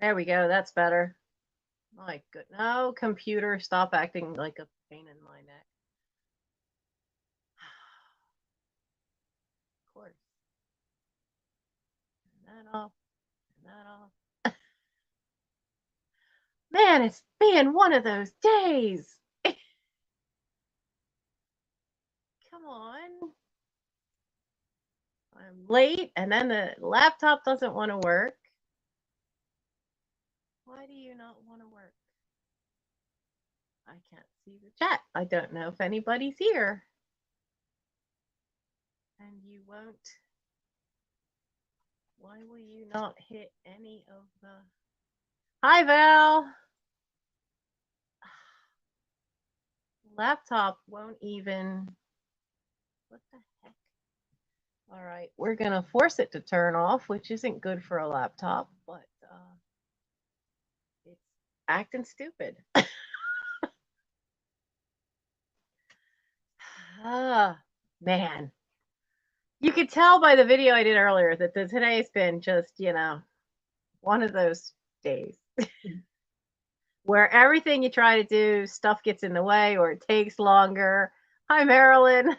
There we go. That's better. My good. No, computer, stop acting like a pain in my neck. Of course. Turn that off. Turn that off. Man, it's been one of those days. Come on. I'm late, and then the laptop doesn't want to work. Why do you not want to work? I can't see the chat. I don't know if anybody's here. And you won't. Why will you not hit any of the... Hi, Val. Laptop won't even... What the heck? All right, we're going to force it to turn off, which isn't good for a laptop, but it's acting stupid. Ah, man. You could tell by the video I did earlier that today's been just, one of those days where everything you try to do, stuff gets in the way or it takes longer. Hi, Marilyn.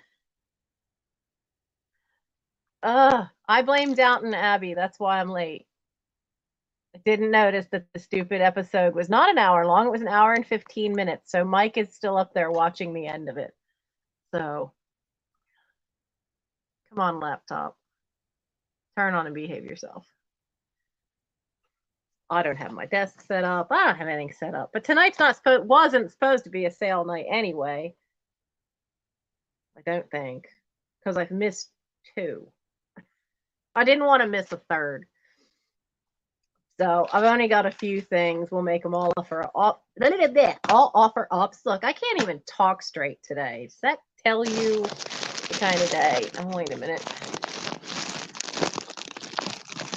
I blame Downton Abbey. That's why I'm late. I didn't notice that the stupid episode was not an hour long. It was an hour and 15 minutes. So Mike is still up there watching the end of it. So come on, laptop. Turn on and behave yourself. I don't have my desk set up. I don't have anything set up. But tonight's wasn't supposed to be a sale night anyway. I don't think. Because I've missed 2. I didn't want to miss a 3rd. So I've only got a few things. We'll make them all offer up. All offer ups. Look, I can't even talk straight today. Does that tell you the kind of day? Oh, wait a minute.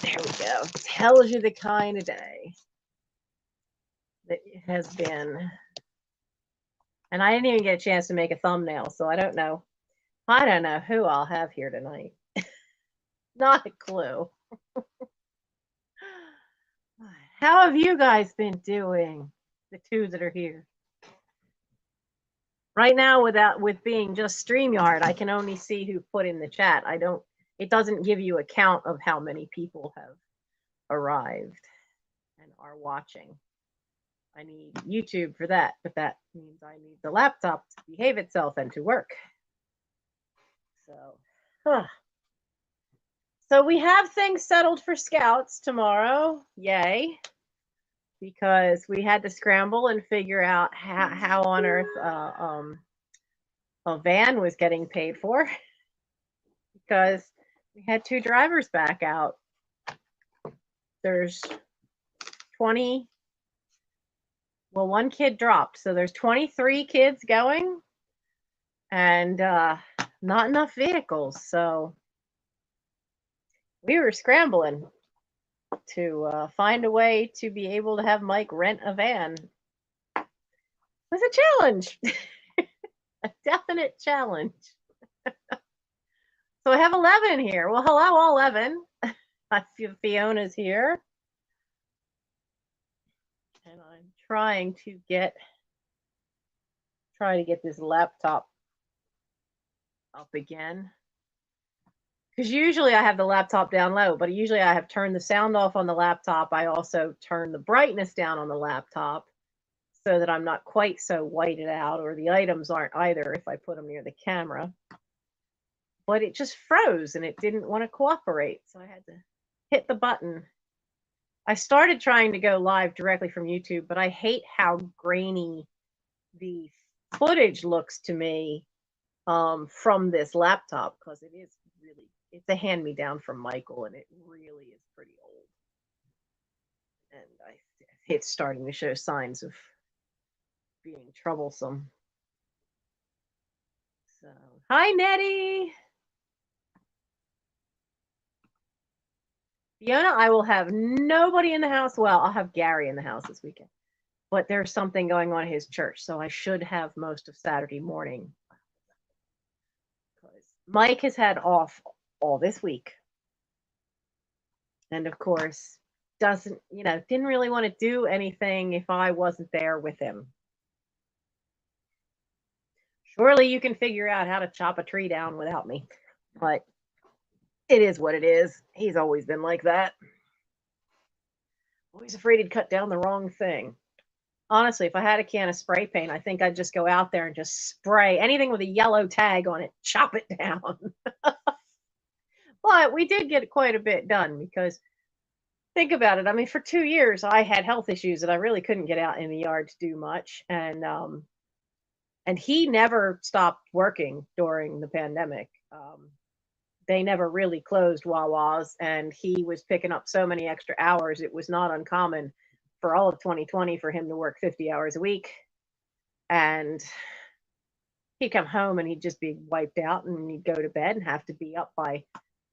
There we go. Tells you the kind of day that it has been. And I didn't even get a chance to make a thumbnail, so I don't know. I don't know who I'll have here tonight. Not a clue. How have you guys been doing? The 2 that are here. Right now, with being just StreamYard, I can only see who put in the chat. It doesn't give you a count of how many people have arrived and are watching. I need YouTube for that, but that means I need the laptop to behave itself and to work. So we have things settled for Scouts tomorrow. Yay. Because we had to scramble and figure out how on earth a van was getting paid for. Because we had 2 drivers back out. There's 20. Well, 1 kid dropped. So there's 23 kids going and not enough vehicles. So we were scrambling to find a way to be able to have Mike rent a van. It was a challenge, a definite challenge. So I have 11 here. Well, hello, 11. Fiona's here. And I'm trying to get this laptop up again. Because usually I have the laptop down low, but usually I have turned the sound off on the laptop. I also turn the brightness down on the laptop so that I'm not quite so whited out, or the items aren't either if I put them near the camera. But it just froze and it didn't want to cooperate. So I had to hit the button. I started trying to go live directly from YouTube, but I hate how grainy the footage looks to me from this laptop, because it's a hand-me-down from Michael, and it really is pretty old. And it's starting to show signs of being troublesome. So, hi, Nettie. Fiona, I will have nobody in the house. Well, I'll have Gary in the house this weekend. But there's something going on at his church, so I should have most of Saturday morning. Mike has had off all this week. And of course, doesn't, didn't really want to do anything if I wasn't there with him. Surely you can figure out how to chop a tree down without me. But it is what it is. He's always been like that. Always afraid he'd cut down the wrong thing. Honestly, if I had a can of spray paint, I think I'd just go out there and just spray anything with a yellow tag on it, chop it down. But we did get quite a bit done because think about it. I mean, for 2 years, I had health issues that I really couldn't get out in the yard to do much, and he never stopped working during the pandemic. They never really closed Wawa's, and he was picking up so many extra hours. It was not uncommon for all of 2020 for him to work 50 hours a week, and he'd come home and he'd just be wiped out, and he'd go to bed and have to be up by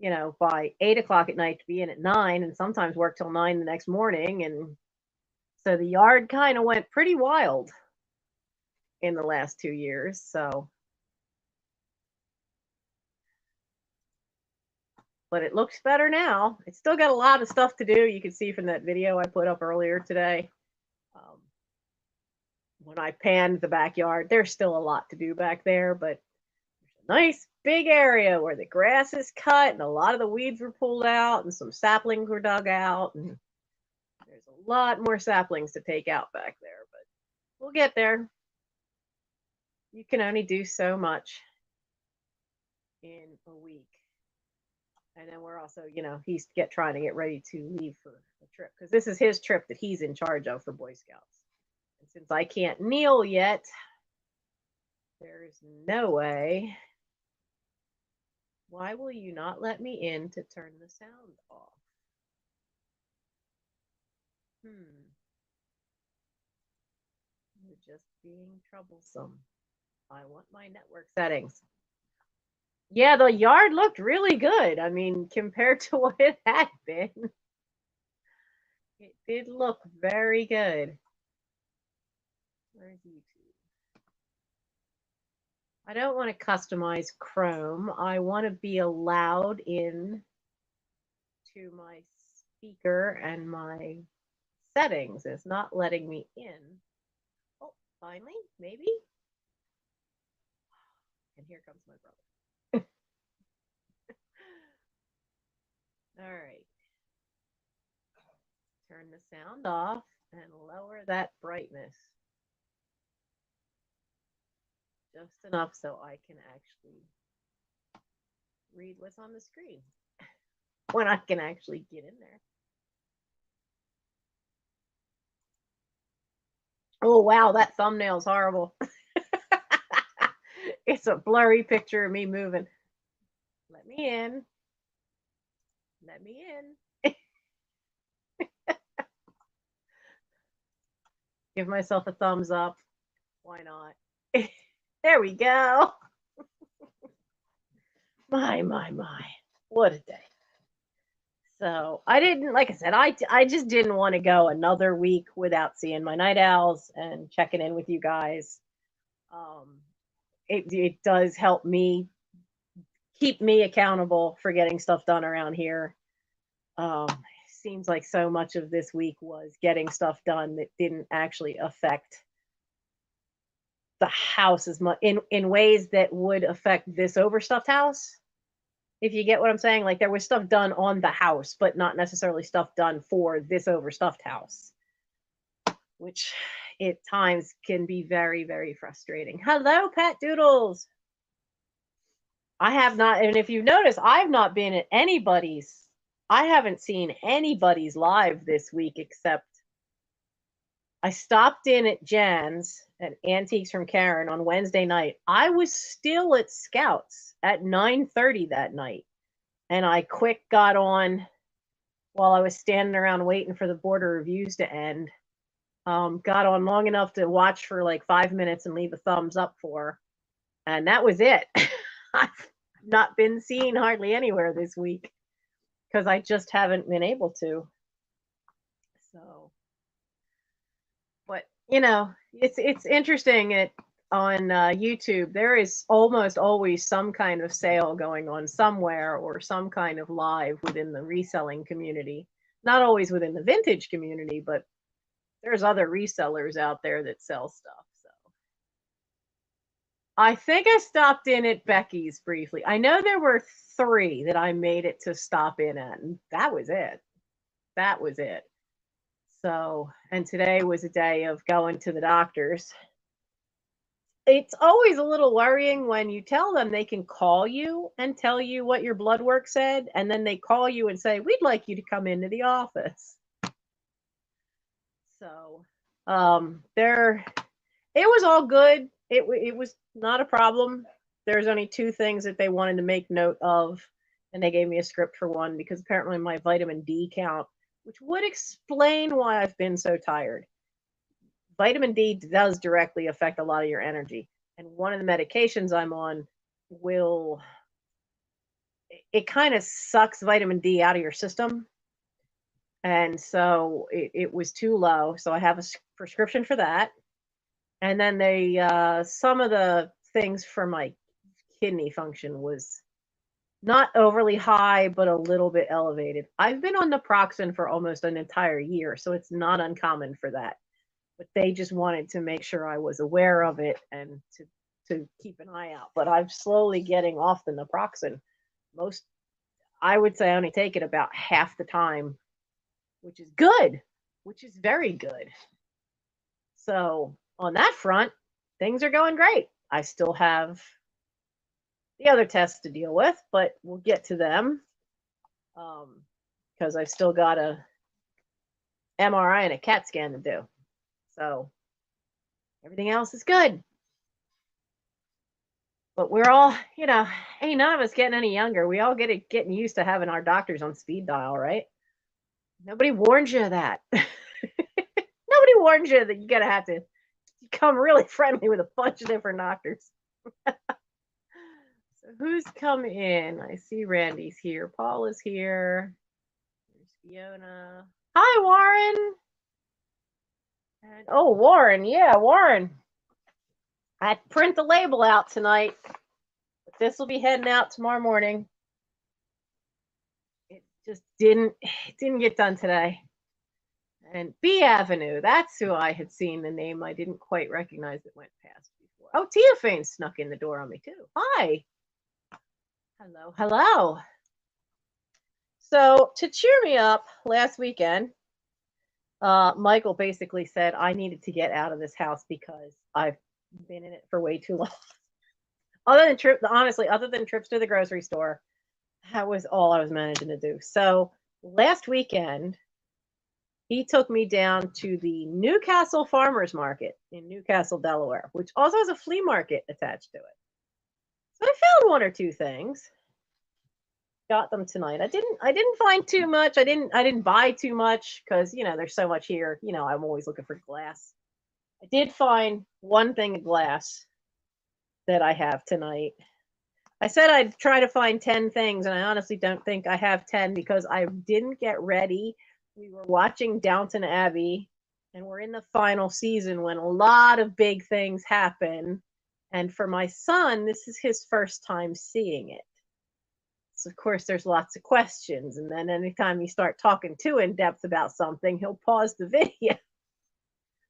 8 o'clock at night to be in at 9, and sometimes work till 9 the next morning. And so the yard kind of went pretty wild in the last 2 years. So, but it looks better now. It's still got a lot of stuff to do. You can see from that video I put up earlier today. When I panned the backyard, there's still a lot to do back there, but there's a nice big area where the grass is cut and a lot of the weeds were pulled out and some saplings were dug out, and there's a lot more saplings to take out back there, but we'll get there. You can only do so much in a week. And then we're also, he's trying to get ready to leave for a trip, because this is his trip that he's in charge of for Boy Scouts. And since I can't kneel yet, there's no way. Why will you not let me in to turn the sound off? You're just being troublesome. I want my network settings. Yeah, the yard looked really good. I mean, compared to what it had been, it did look very good. Where's YouTube? I don't want to customize Chrome. I want to be allowed in to my speaker and my settings. It's not letting me in. Oh, finally, maybe. And here comes my brother. All right. Turn the sound off and lower that brightness just enough so I can actually read what's on the screen when I can actually get in there. Oh, wow, that thumbnail's horrible. It's a blurry picture of me moving. Let me in. Let me in. Give myself a thumbs up. Why not? There we go. My. What a day. So I didn't, like I said, I just didn't want to go another week without seeing my night owls and checking in with you guys. It does help me keep me accountable for getting stuff done around here. Seems like so much of this week was getting stuff done that didn't actually affect the house as much in ways that would affect this overstuffed house. If you get what I'm saying, like there was stuff done on the house, but not necessarily stuff done for this overstuffed house, which at times can be very, very frustrating. Hello, Pat Doodles. I have not, and if you notice, I've not been at anybody's. I haven't seen anybody's live this week except I stopped in at Jan's at Antiques from Karen on Wednesday night. I was still at Scouts at 9:30 that night, and I quick got on while I was standing around waiting for the border reviews to end. Got on long enough to watch for like 5 minutes and leave a thumbs up for, and that was it. I've not been seen hardly anywhere this week because I just haven't been able to. So, but it's interesting. On YouTube, there is almost always some kind of sale going on somewhere or some kind of live within the reselling community. Not always within the vintage community, but there's other resellers out there that sell stuff. So I think I stopped in at Becky's briefly. I know there were 3 that I made it to stop in at, and that was it. That was it. So, and today was a day of going to the doctor's. It's always a little worrying when you tell them they can call you and tell you what your blood work said, and then they call you and say, "We'd like you to come into the office." So, there, it was all good. It was not a problem. There's only 2 things that they wanted to make note of, and they gave me a script for one because apparently my vitamin D count, which would explain why I've been so tired. Vitamin D does directly affect a lot of your energy, and one of the medications I'm on will, it kind of sucks vitamin D out of your system, and so it was too low. So I have a prescription for that, and then they some of the things for my kidney function was not overly high, but a little bit elevated. I've been on naproxen for almost an entire year, so it's not uncommon for that. But they just wanted to make sure I was aware of it and to keep an eye out. But I'm slowly getting off the naproxen. Most, I would say, I only take it about half the time, which is good, which is very good. So on that front, things are going great. I still have the other tests to deal with, but we'll get to them because I've still got a MRI and a CAT scan to do. So everything else is good. But we're all, ain't none of us getting any younger. We all getting used to having our doctors on speed dial, right? Nobody warns you of that. Nobody warns you that you gotta have to become really friendly with a bunch of different doctors. So who's come in? I see Randy's here. Paul is here. There's Fiona. Hi, Warren. And, oh, Warren. Yeah, Warren. I print the label out tonight. But this will be heading out tomorrow morning. It just didn't get done today. And B Avenue, that's who I had seen the name. I didn't quite recognize it went past before. Oh, Teofane snuck in the door on me too. Hi. Hello, hello. So to cheer me up last weekend, Michael basically said I needed to get out of this house because I've been in it for way too long. Honestly, other than trips to the grocery store, that was all I was managing to do. So last weekend, he took me down to the Newcastle Farmers Market in Newcastle, Delaware, which also has a flea market attached to it. So I found 1 or 2 things. Got them tonight. I didn't find too much. I didn't buy too much because there's so much here. I'm always looking for glass. I did find 1 thing of glass that I have tonight. I said I'd try to find 10 things, and I honestly don't think I have 10 because I didn't get ready. We were watching Downton Abbey, and we're in the final season when a lot of big things happen. And for my son, this is his first time seeing it. So, of course, there's lots of questions. And then anytime you start talking too in depth about something, he'll pause the video.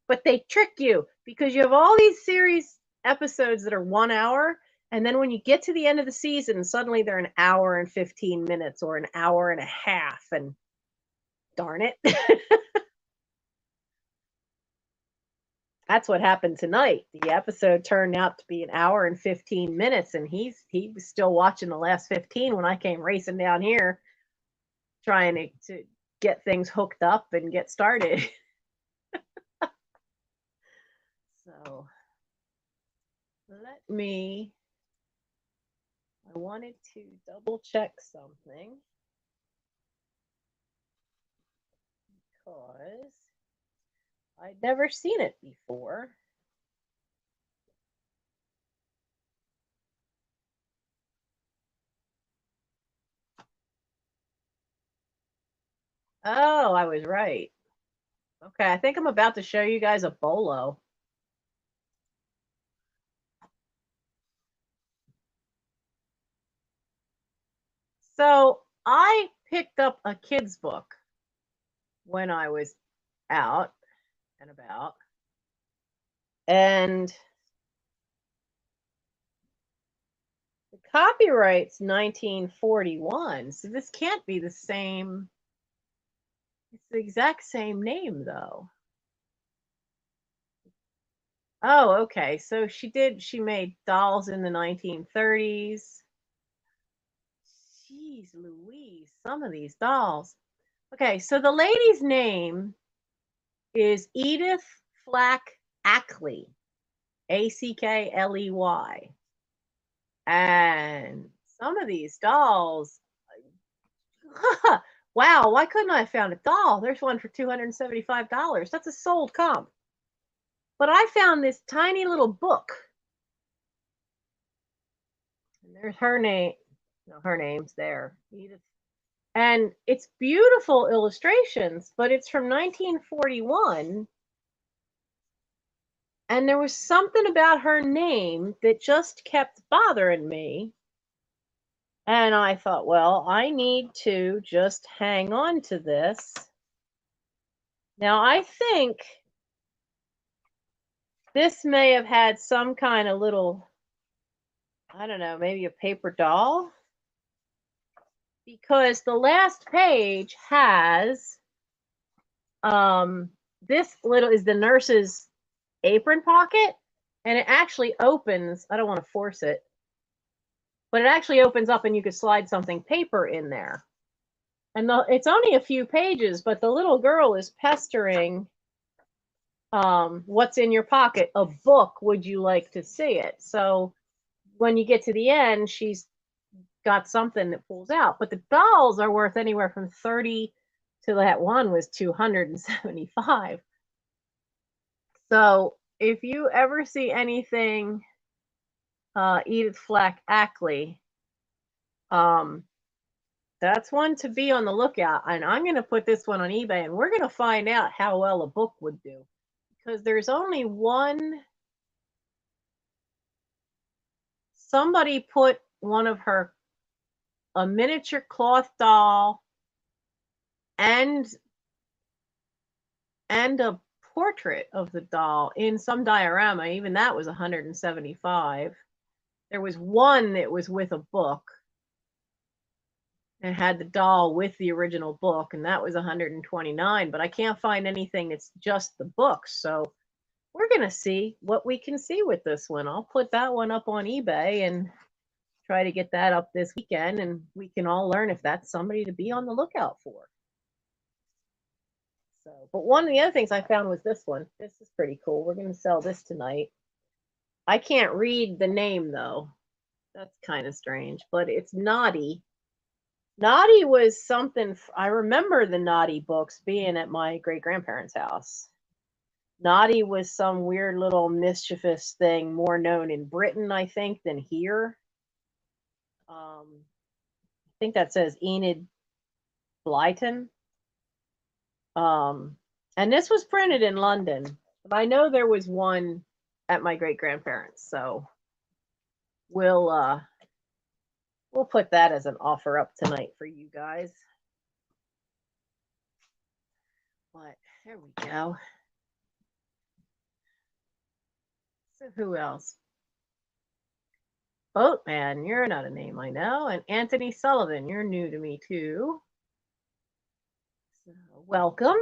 But they trick you because you have all these series episodes that are 1 hour. And then when you get to the end of the season, suddenly they're an hour and 15 minutes or an hour and a half. And darn it. That's what happened tonight. The episode turned out to be an hour and 15 minutes, and he was still watching the last 15 when I came racing down here trying to get things hooked up and get started. So I wanted to double check something because I'd never seen it before. Oh, I was right. Okay, I think I'm about to show you guys a bolo. So I picked up a kid's book when I was out and about. And the copyright's 1941, so this can't be the same. It's the exact same name, though. Oh, okay. So she made dolls in the 1930s. Jeez Louise, some of these dolls. Okay, so the lady's name is Edith Flack Ackley, Ackley. And some of these dolls, wow, why couldn't I have found a doll? There's one for $275. That's a sold comp. But I found this tiny little book. And there's her name. No, her name's there. Edith. And it's beautiful illustrations, but it's from 1941. And there was something about her name that just kept bothering me. And I thought, well, I need to just hang on to this. Now, I think this may have had some kind of little, I don't know, maybe a paper doll. Because the last page has this little is the nurse's apron pocket, and it actually opens. I don't want to force it, but it actually opens up and you could slide something paper in there. And it's only a few pages, but the little girl is pestering, what's in your pocket? A book. Would you like to see it? So when you get to the end, she's got something that pulls out. But the dolls are worth anywhere from 30 to that one was 275. So if you ever see anything Edith Flack Ackley, that's one to be on the lookout. And I'm going to put this one on eBay, and we're going to find out how well a book would do, because there's only one. Somebody put one of her, a miniature cloth doll and a portrait of the doll in some diorama. Even that was 175. There was one that was with a book and had the doll with the original book, and that was 129. But I can't find anything that's just the book. So we're going to see what we can see with this one. I'll put that one up on eBay and try to get that up this weekend, and we can all learn if that's somebody to be on the lookout for. So, but one of the other things I found was this one. This is pretty cool. We're going to sell this tonight. I can't read the name, though. That's kind of strange, but it's Naughty. Naughty was something, I remember the Naughty books being at my great-grandparents' house. Naughty was some weird little mischievous thing, more known in Britain, I think, than here. I think that says Enid Blyton. And this was printed in London, but I know there was one at my great-grandparents, so we'll put that as an offer up tonight for you guys. But there we go. So who else? Boatman, you're not a name I know. And Anthony Sullivan, you're new to me too. So welcome.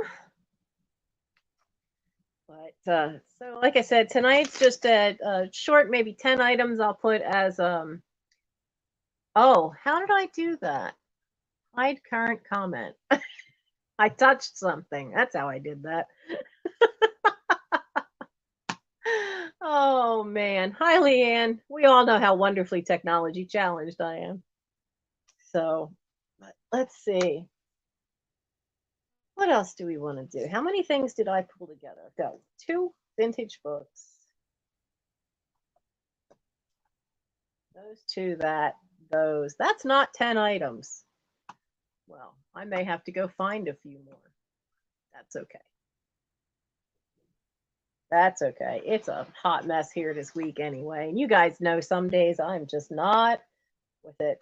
But so like I said, tonight's just a short, maybe 10 items I'll put as oh, how did I do that? Hide current comment. I touched something. That's how I did that. Oh man. Hi, Leanne. We all know how wonderfully technology challenged I am. So let's see. What else do we want to do? How many things did I pull together? Go. 2 vintage books. Those 2, those. That's not 10 items. Well, I may have to go find a few more. That's okay. That's okay. It's a hot mess here this week anyway. And you guys know some days I'm just not with it.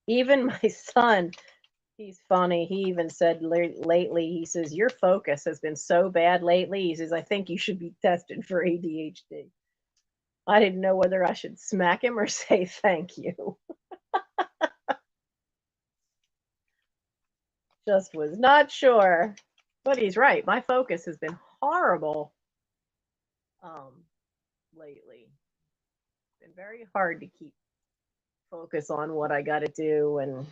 Even my son, He's funny. He even said lately, he says, your focus has been so bad lately. He says, I think you should be tested for ADHD. I didn't know whether I should smack him or say thank you. Just was not sure. But he's right. My focus has been horrible um, lately. It's been very hard to keep focus on what I got to do. And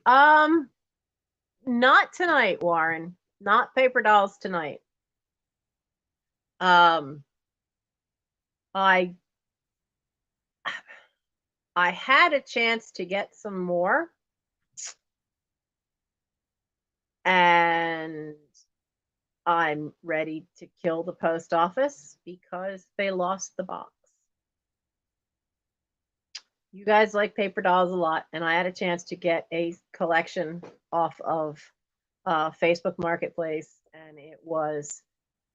um, not tonight, Warren. Not paper dolls tonight. Um, I I had a chance to get some more, and I'm ready to kill the post office because they lost the box. You guys like paper dolls a lot, and I had a chance to get a collection off of Facebook Marketplace, and it was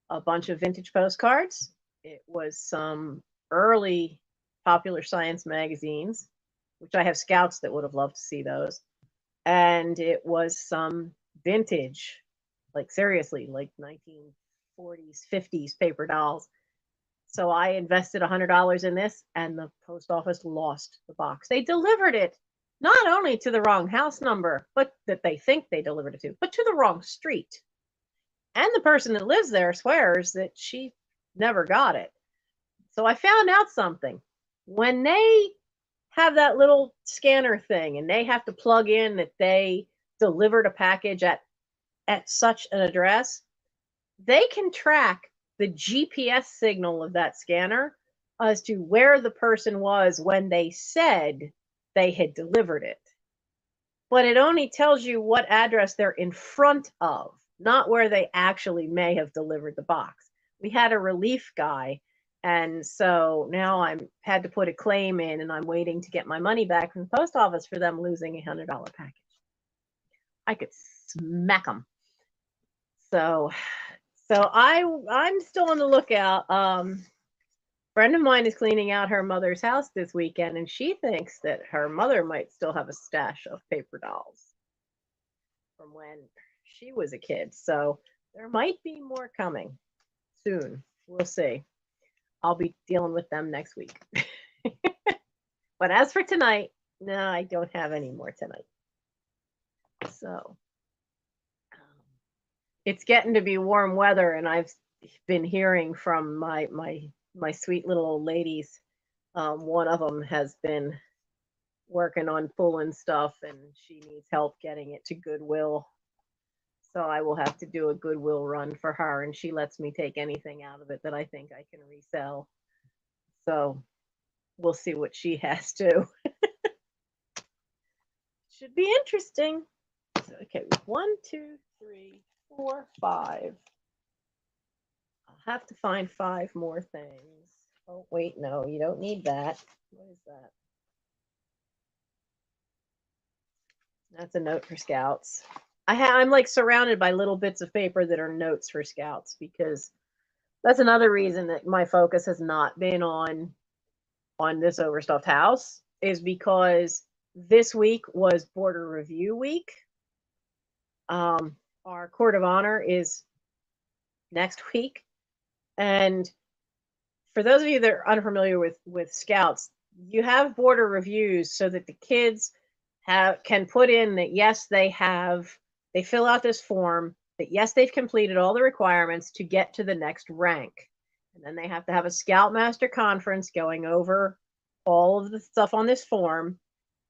a bunch of vintage postcards. It was some early Popular Science magazines, which I have scouts that would have loved to see those. And it was some vintage, like seriously, like 1940s, 50s paper dolls. So I invested $100 in this, and the post office lost the box. They delivered it not only to the wrong house number, but that they think they delivered it to, but to the wrong street. And the person that lives there swears that she never got it. So I found out something. When they have that little scanner thing and they have to plug in that they delivered a package at such an address, they can track the GPS signal of that scanner as to where the person was when they said they had delivered it. But it only tells you what address they're in front of, not where they actually may have delivered the box. We had a relief guy, and so now I'm had to put a claim in, and I'm waiting to get my money back from the post office for them losing a $100 package. I could smack them. So I'm still on the lookout. Friend of mine is cleaning out her mother's house this weekend, and she thinks that her mother might still have a stash of paper dolls from when she was a kid. So there might be more coming soon. We'll see. I'll be dealing with them next week. But as for tonight, no, I don't have any more tonight. So it's getting to be warm weather, and I've been hearing from my sweet little old ladies. One of them has been working on pulling stuff, and she needs help getting it to Goodwill. So I will have to do a Goodwill run for her, and she lets me take anything out of it that I think I can resell. So we'll see what she has to. Should be interesting. So, okay, 1, 2, 3, 4, 5. I'll have to find 5 more things. Oh, wait, no, you don't need that. What is that? That's a note for scouts. I'm like surrounded by little bits of paper that are notes for scouts, because that's another reason that my focus has not been on this overstuffed house, is because this week was border review week. Our court of honor is next week, and for those of you that are unfamiliar with scouts, you have border reviews so that the kids can put in that yes, they fill out this form that yes, they've completed all the requirements to get to the next rank. And then they have to have a scoutmaster conference going over all of the stuff on this form,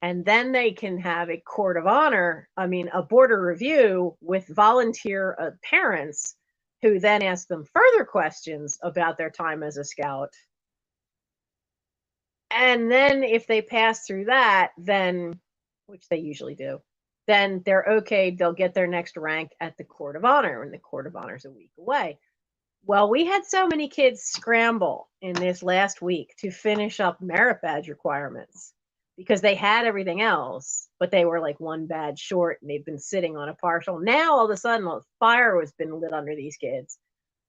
and then they can have a court of honor, a border review with volunteer parents who then ask them further questions about their time as a scout. And then if they pass through that, then, which they usually do, then they're okay. They'll get their next rank at the court of honor, and the court of honor is a week away. Well, we had so many kids scramble in this last week to finish up merit badge requirements because they had everything else, but they were like one badge short, and they've been sitting on a partial. Now, all of a sudden, a fire has been lit under these kids.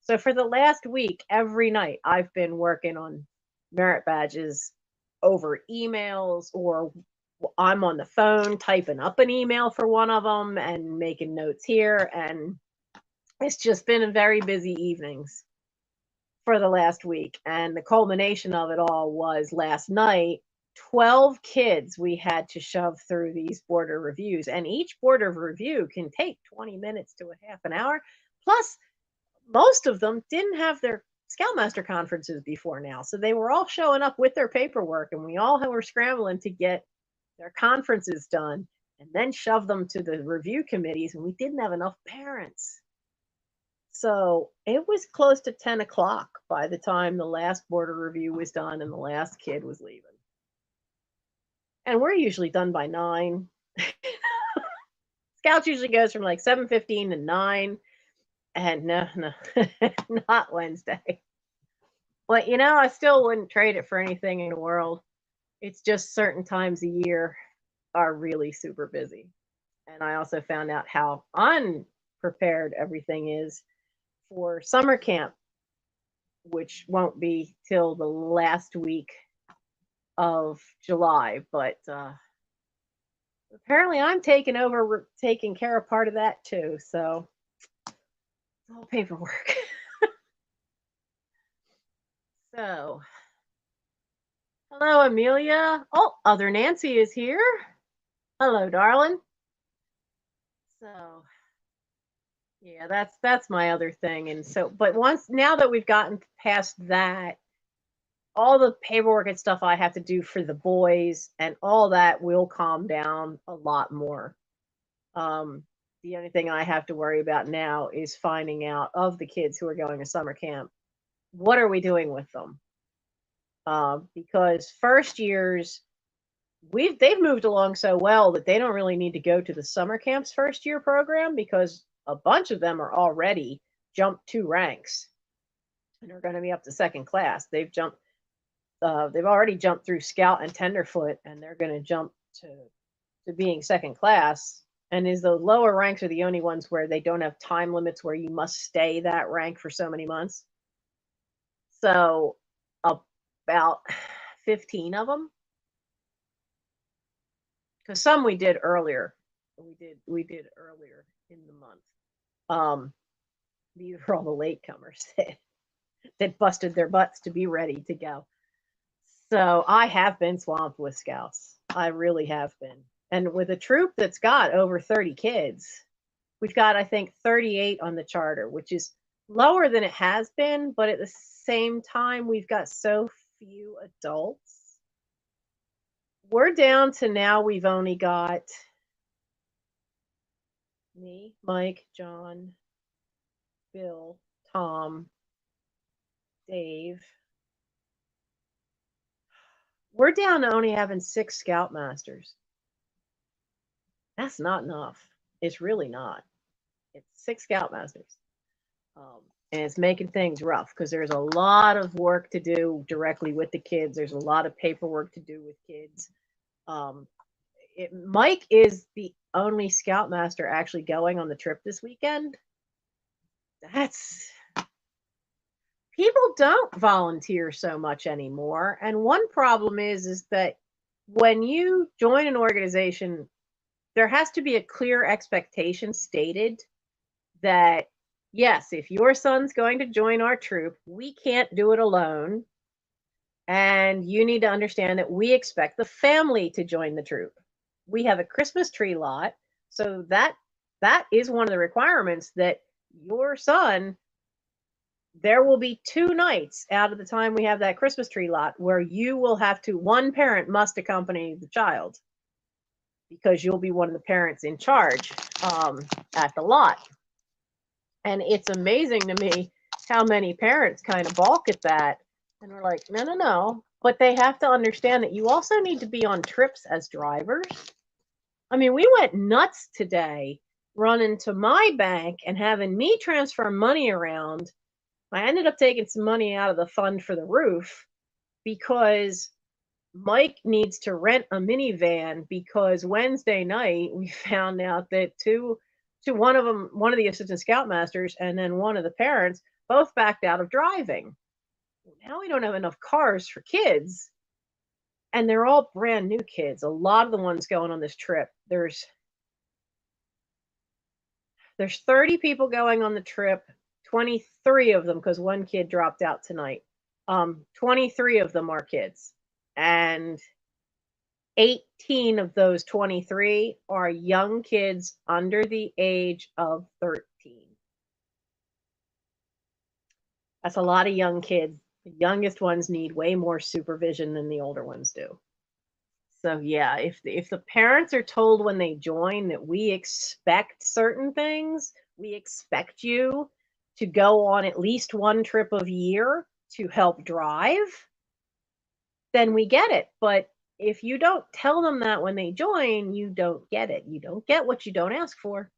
So for the last week, every night, I've been working on merit badges over emails or I'm on the phone typing up an email for one of them and making notes here. And it's just been a very busy evenings for the last week. And the culmination of it all was last night. 12 kids we had to shove through these board of reviews, and each board of review can take 20 minutes to a half an hour. Plus, most of them didn't have their Scoutmaster conferences before now, so they were all showing up with their paperwork, and we all were scrambling to get their conferences done and then shove them to the review committees, and we didn't have enough parents. So it was close to 10 o'clock by the time the last board of review was done and the last kid was leaving. And we're usually done by 9. Scouts usually goes from like 7:15 to 9. And no, not Wednesday. But I still wouldn't trade it for anything in the world. It's just certain times a year are really super busy. And I also found out how unprepared everything is for summer camp, which won't be till the last week of July. But apparently I'm taking care of part of that too. So it's all paperwork. So, hello, Amelia. Oh, other Nancy is here. Hello, darling. So, yeah, that's my other thing. And so, but now that we've gotten past that, all the paperwork and stuff I have to do for the boys and all that will calm down a lot more. The only thing I have to worry about now is finding out of the kids who are going to summer camp, what are we doing with them? Because first years, they've moved along so well that they don't really need to go to the summer camp's first year program, because a bunch of them are already jumped 2 ranks and are going to be up to second class. They've already jumped through Scout and Tenderfoot, and they're going to jump to being second class. And the lower ranks are the only ones where they don't have time limits where you must stay that rank for so many months. So about 15 of them, because some we did earlier. We did earlier in the month. These are all the latecomers that busted their butts to be ready to go. So I have been swamped with scouts. I really have been. And with a troop that's got over 30 kids, we've got, I think, 38 on the charter, which is lower than it has been, but at the same time, we've got so few adults. We're down to now, we've only got me, Mike, John, Bill, Tom, Dave. We're down to only having 6 Scoutmasters. That's not enough. It's really not. It's 6 Scoutmasters. And it's making things rough because there's a lot of work to do directly with the kids. There's a lot of paperwork to do with kids. Mike is the only Scoutmaster actually going on the trip this weekend. People don't volunteer so much anymore. And one problem is that when you join an organization, there has to be a clear expectation stated that, yes, if your son's going to join our troop, we can't do it alone. And you need to understand that we expect the family to join the troop. We have a Christmas tree lot. So that is one of the requirements, that your son, there will be 2 nights out of the time we have that Christmas tree lot where you will have to, one parent must accompany the child, because you'll be one of the parents in charge at the lot. And it's amazing to me how many parents kind of balk at that. And we're like, no. But they have to understand that you also need to be on trips as drivers. I mean, we went nuts today running to my bank and having me transfer money around. I ended up taking some money out of the fund for the roof because Mike needs to rent a minivan, because Wednesday night we found out that one of the assistant scoutmasters and then one of the parents both backed out of driving. Now we don't have enough cars for kids. and they're all brand new kids. A lot of the ones going on this trip, there's 30 people going on the trip, 23 of them, because one kid dropped out tonight. 23 of them are kids, and 18 of those 23 are young kids under the age of 13. That's a lot of young kids. The youngest ones need way more supervision than the older ones do. So yeah, if the parents are told when they join that we expect certain things, we expect you to go on at least one trip a year to help drive, then we get it. But if you don't tell them that when they join, you don't get it. You don't get what you don't ask for.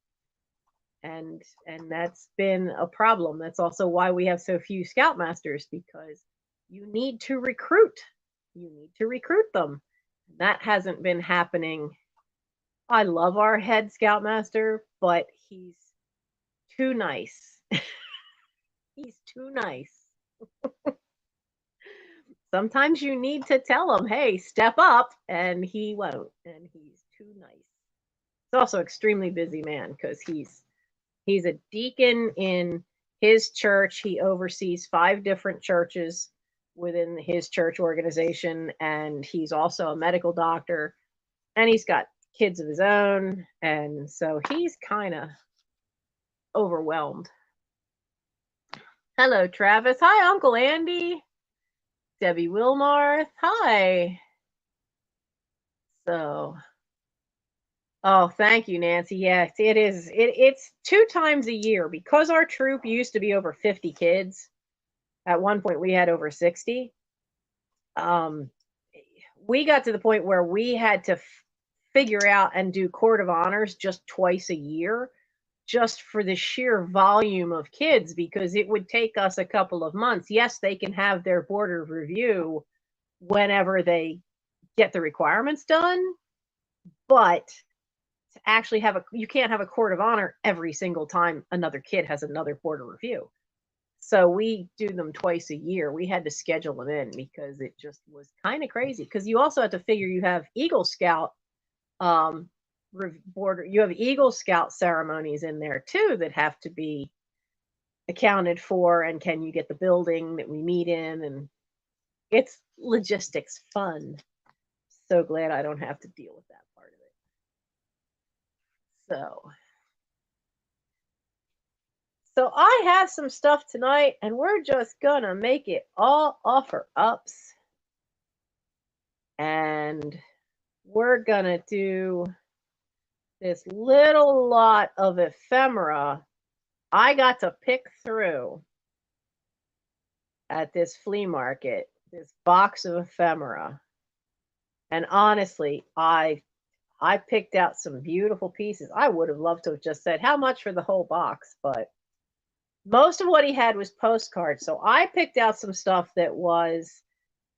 And that's been a problem. That's also why we have so few scoutmasters, because you need to recruit. You need to recruit them. That hasn't been happening. I love our head scoutmaster, but he's too nice. He's too nice. Sometimes you need to tell him, hey, step up, and he won't, and he's too nice. He's also an extremely busy man, because he's a deacon in his church. He oversees 5 different churches within his church organization, and he's also a medical doctor, and he's got kids of his own, and so he's kind of overwhelmed. Hello, Travis. Hi, Uncle Andy. Debbie Wilmarth. Hi. So, oh, thank you, Nancy. Yes, it is. It's 2 times a year, because our troop used to be over 50 kids. At one point, we had over 60. We got to the point where we had to figure out and do court of honors just twice a year, just for the sheer volume of kids, because it would take us a couple of months. Yes, they can have their board of review whenever they get the requirements done, but to actually you can't have a court of honor every single time another kid has another board of review. So we do them twice a year. We had to schedule them in because it just was kind of crazy, because you also have to figure you have Eagle Scout you have Eagle Scout ceremonies in there too that have to be accounted for, and can you get the building that we meet in, and it's logistics fun. So glad I don't have to deal with that part of it. So I have some stuff tonight, and we're just gonna make it all offer ups, and we're gonna do this little lot of ephemera I got to pick through at this flea market, this box of ephemera. And honestly, I picked out some beautiful pieces. I would have loved to have just said how much for the whole box, but most of what he had was postcards. So I picked out some stuff that was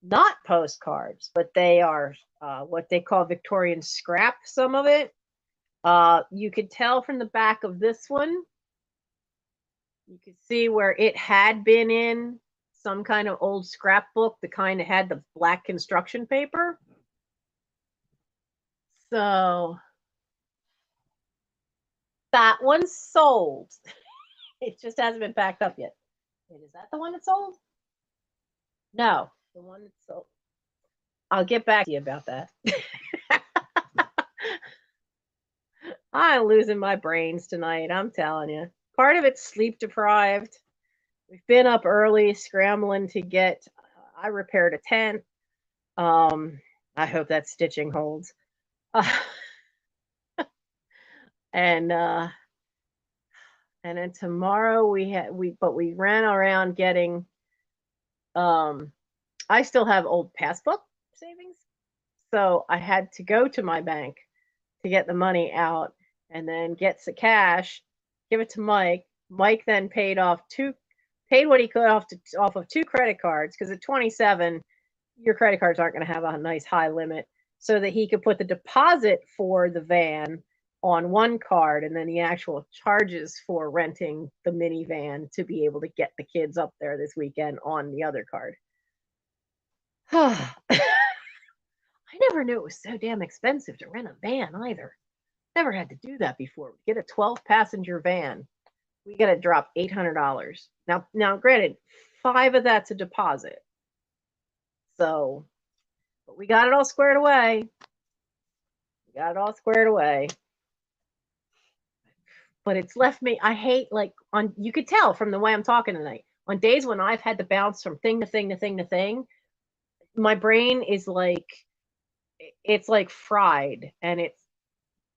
not postcards, but they are what they call Victorian scrap, some of it. You could tell from the back of this one, you could see where it had been in some kind of old scrapbook, the kind that had the black construction paper. So that one's sold. It just hasn't been packed up yet. Wait, is that the one that's sold? No, the one that's sold. I'll get back to you about that. I'm losing my brains tonight, I'm telling you. Part of it's sleep deprived. We've been up early scrambling to get, I repaired a tent. I hope that stitching holds. And then tomorrow we ran around getting, I still have old passbook savings. So I had to go to my bank to get the money out, and then get the cash, give it to Mike. Mike then paid what he could off of 2 credit cards, because at 27, your credit cards aren't going to have a nice high limit, so that he could put the deposit for the van on one card, and then the actual charges for renting the minivan to be able to get the kids up there this weekend on the other card. never knew it was so damn expensive to rent a van either. Never had to do that before. We get a 12-passenger van. We got to drop $800. Now, granted, 5 of that's a deposit. So, but we got it all squared away. We got it all squared away. But it's left me, I hate, like, you could tell from the way I'm talking tonight. On days when I've had to bounce from thing to thing to thing to thing, my brain is like, it's like fried, and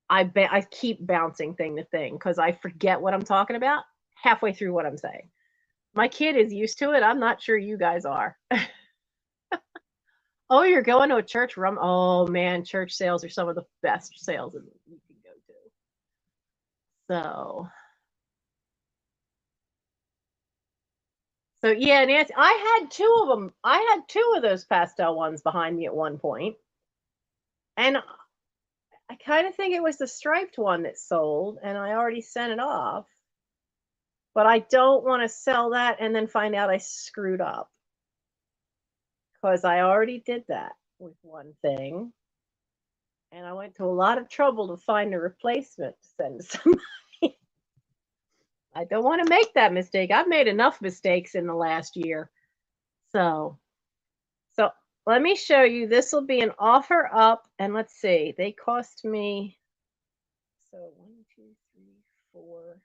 I keep bouncing thing to thing because I forget what I'm talking about halfway through what I'm saying. My kid is used to it. I'm not sure you guys are. Oh, you're going to a church room? Oh man, church sales are some of the best sales you can go to. So yeah, Nancy, I had 2 of them. I had 2 of those pastel ones behind me at one point, and I kind of think it was the striped one that sold, and I already sent it off. But I don't want to sell that and then find out I screwed up, because I already did that with one thing, and I went to a lot of trouble to find a replacement to send to somebody. I don't want to make that mistake. I've made enough mistakes in the last year. So let me show you. This will be an offer up, and let's see. They cost me, so 1, 2, 3, 4.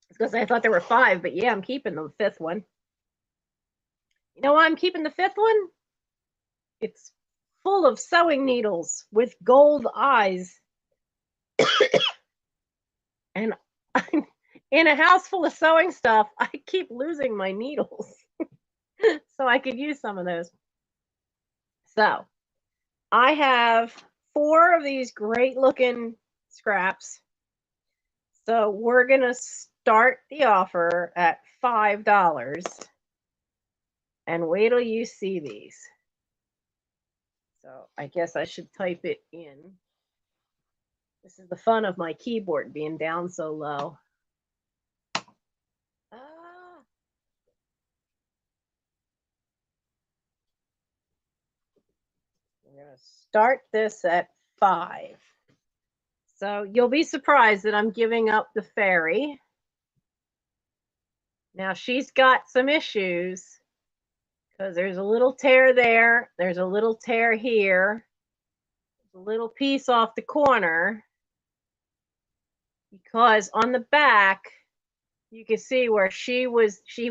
Because I thought there were 5, but yeah, I'm keeping the 5th one. You know why I'm keeping the 5th one? It's full of sewing needles with gold eyes. And in a house full of sewing stuff, I keep losing my needles. So I could use some of those. So I have 4 of these great looking scraps. So we're going to start the offer at $5. And wait till you see these. So I guess I should type it in. This is the fun of my keyboard being down so low. We're going to start this at 5. So you'll be surprised that I'm giving up the fairy. Now she's got some issues because there's a little tear there. There's a little tear here. There's a little piece off the corner. Because on the back, you can see where she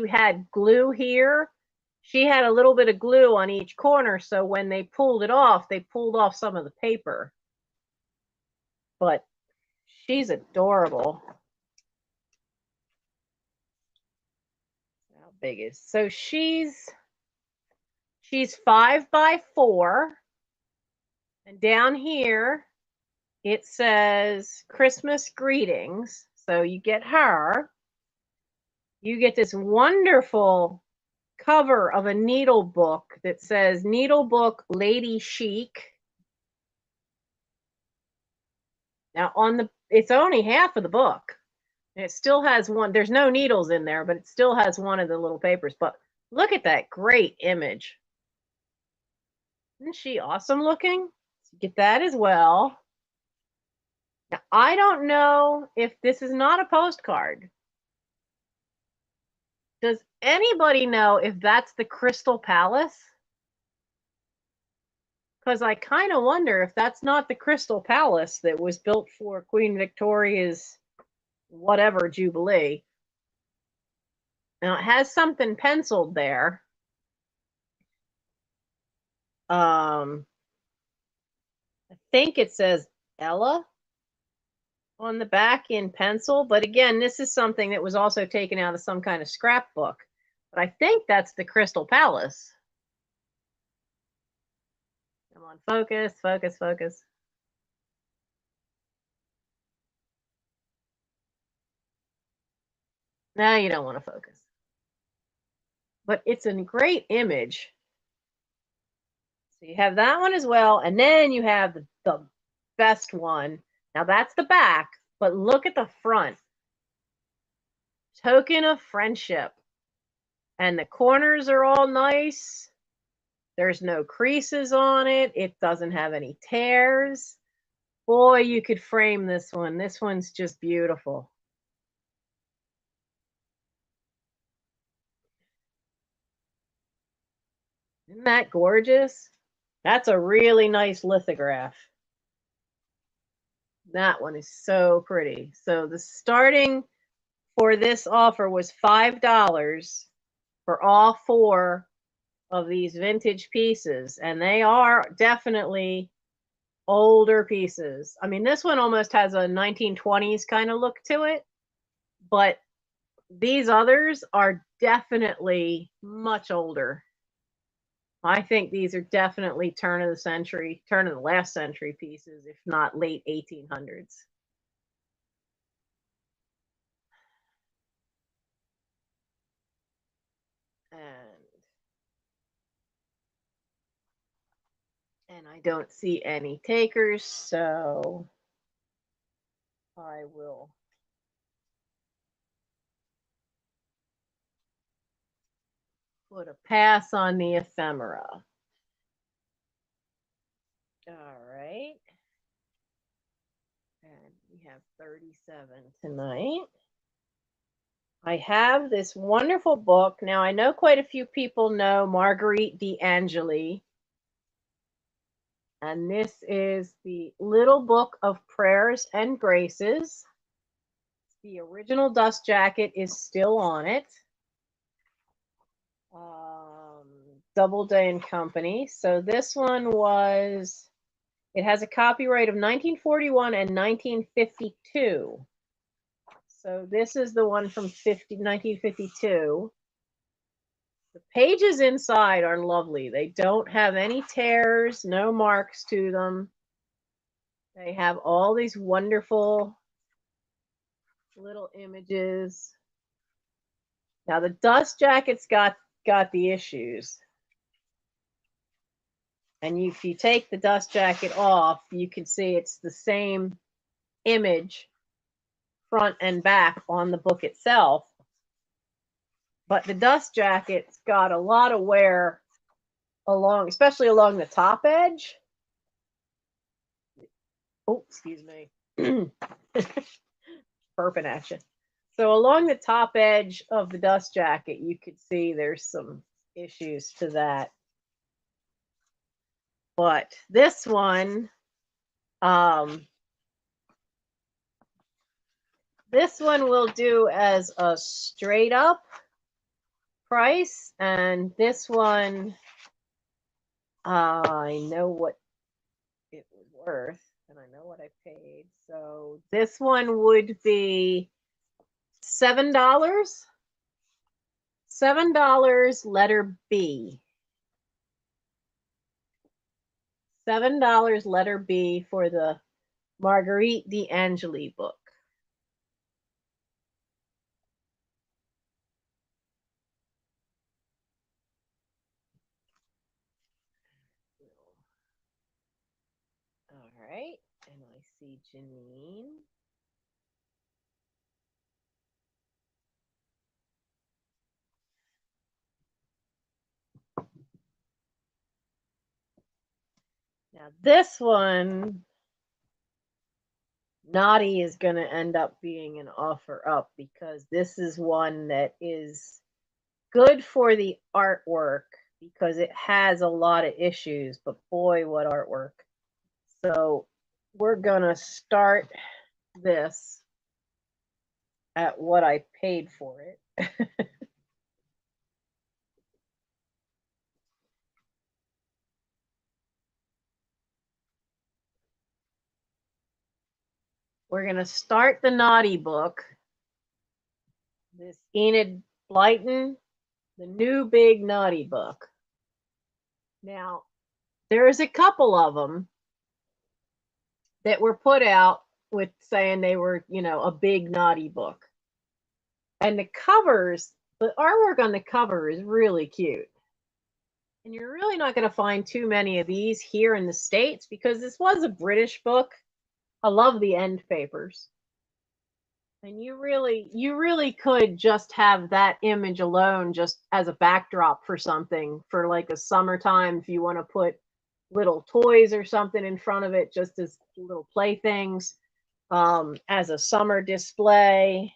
had glue here. She had a little bit of glue on each corner. So when they pulled it off, they pulled off some of the paper. But she's adorable. How big is, so she's 5 by 4. And down here, it says Christmas greetings. So you get her. You get this wonderful cover of a needle book that says Needle Book Lady Chic. Now it's only half of the book. And it still has one. There's no needles in there, but it still has one of the little papers. But look at that great image. Isn't she awesome looking? So get that as well. Now, I don't know if this is not a postcard. Does anybody know if that's the Crystal Palace? Because I kind of wonder if that's not the Crystal Palace that was built for Queen Victoria's whatever Jubilee. Now it has something penciled there. I think it says Ella on the back in pencil, but again, this is something that was also taken out of some kind of scrapbook. But I think that's the Crystal Palace. Come on, focus, focus, focus. No, you don't want to focus. But it's a great image. So you have that one as well, and then you have the best one. Now that's the back, but look at the front. Token of friendship. And the corners are all nice. There's no creases on it. It doesn't have any tears. Boy, you could frame this one. This one's just beautiful. Isn't that gorgeous? That's a really nice lithograph. That one is so pretty. So the starting for this offer was $5 for all 4 of these vintage pieces, and they are definitely older pieces. I mean, this one almost has a 1920s kind of look to it, but these others are definitely much older. I think these are definitely turn of the last century pieces, if not late 1800s. And I don't see any takers, so I will put a pass on the ephemera. All right. And we have 37 tonight. I have this wonderful book. Now, I know quite a few people know Marguerite d'Angeli. And this is the Little Book of Prayers and Graces. The original dust jacket is still on it. Doubleday and Company. So this one was, it has a copyright of 1941 and 1952. So this is the one from 1952. The pages inside are lovely. They don't have any tears, no marks to them. They have all these wonderful little images. Now the dust jacket's got the issues. And if you take the dust jacket off, you can see it's the same image front and back on the book itself. But the dust jacket's got a lot of wear along, especially along the top edge. Oh, excuse me. Burp in action. So along the top edge of the dust jacket, you could see there's some issues to that. But this one, this one will do as a straight up price, and this one, I know what it was worth, and I know what I paid. So this one would be $7. $7, letter B. $7, letter B, for the Marguerite d'Angeli book. All right, and I see Janine. Now this one, Naughty, is going to end up being an offer up because this is one that is good for the artwork because it has a lot of issues, but boy, what artwork. So we're going to start this at what I paid for it. We're going to start the Naughty book. This Enid Blyton, the new big Naughty book. Now, there's a couple of them that were put out with saying they were, a big Naughty book. And the covers, the artwork on the cover is really cute. And you're really not going to find too many of these here in the States because this was a British book. I love the end papers. And you really could just have that image alone just as a backdrop for something for like a summertime if you want to put little toys or something in front of it just as little playthings as a summer display.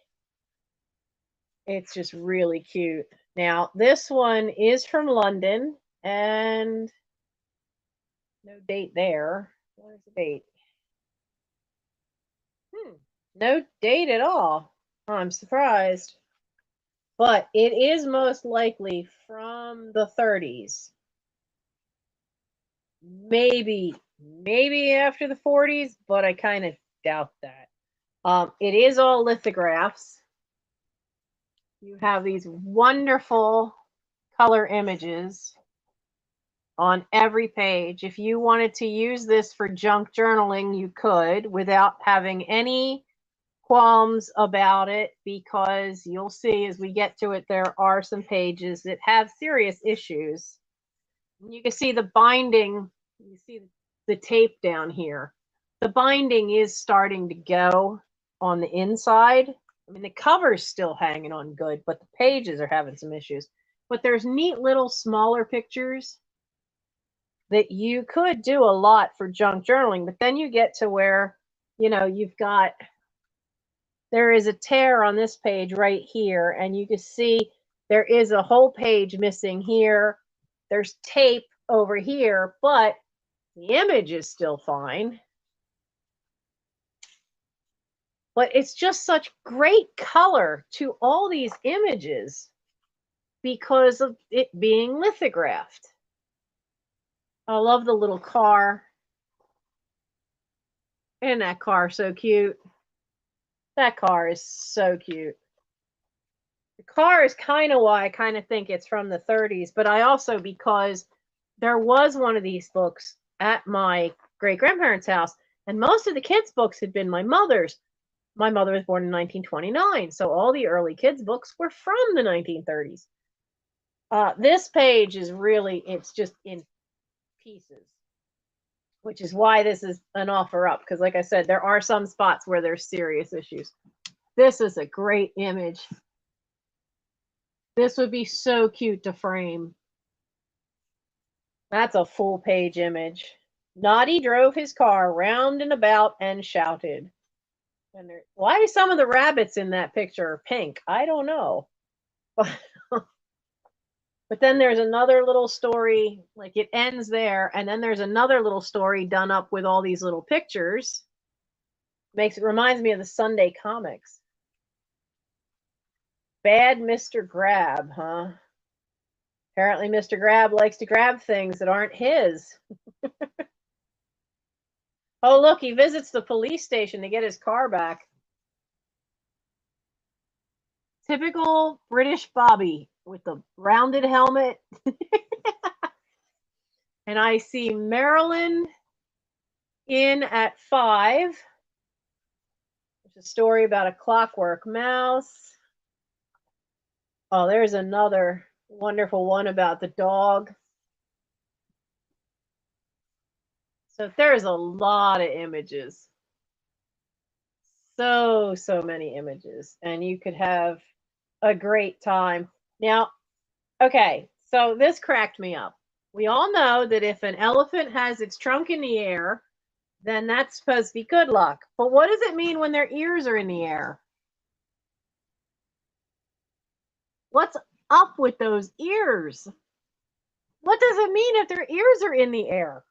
It's just really cute. Now, this one is from London and no date there. Where's the date? No date at all. I'm surprised. But it is most likely from the 30s. Maybe after the 40s, but I kind of doubt that. It is all lithographs. You have these wonderful color images on every page. If you wanted to use this for junk journaling, you could without having any qualms about it, because you'll see as we get to it, there are some pages that have serious issues. You can see the binding, you see the tape down here. The binding is starting to go on the inside. I mean, the cover's still hanging on good, but the pages are having some issues. But there's neat little smaller pictures that you could do a lot for junk journaling, but then you get to where, you've got, there is a tear on this page right here, and you can see there is a whole page missing here. There's tape over here, but the image is still fine. But it's just such great color to all these images because of it being lithographed. I love the little car. Isn't that car so cute? That car is so cute. The car is kind of why I kind of think it's from the 30s, but I also, because there was one of these books at my great-grandparents' house, and most of the kids' books had been my mother's. My mother was born in 1929, so all the early kids' books were from the 1930s. This page is really, it's just in pieces, which is why this is an offer up, because like I said, there are some spots where there's serious issues. This is a great image. This would be so cute to frame. That's a full page image. Noddy drove his car round and about and shouted. And why some of the rabbits in that picture are pink? I don't know. But then there's another little story, like it ends there, and then there's another little story done up with all these little pictures. Reminds me of the Sunday comics. Bad Mr. Grab, huh? Apparently Mr. Grab likes to grab things that aren't his. Oh, look, he visits the police station to get his car back. Typical British Bobby with the rounded helmet. And I see Marilyn in at 5. There's a story about a clockwork mouse. Oh, there's another wonderful one about the dog. So there's a lot of images. So many images. And you could have a great time. Now, okay, so this cracked me up. We all know that if an elephant has its trunk in the air, then that's supposed to be good luck. But what does it mean when their ears are in the air? What's up with those ears? What does it mean if their ears are in the air?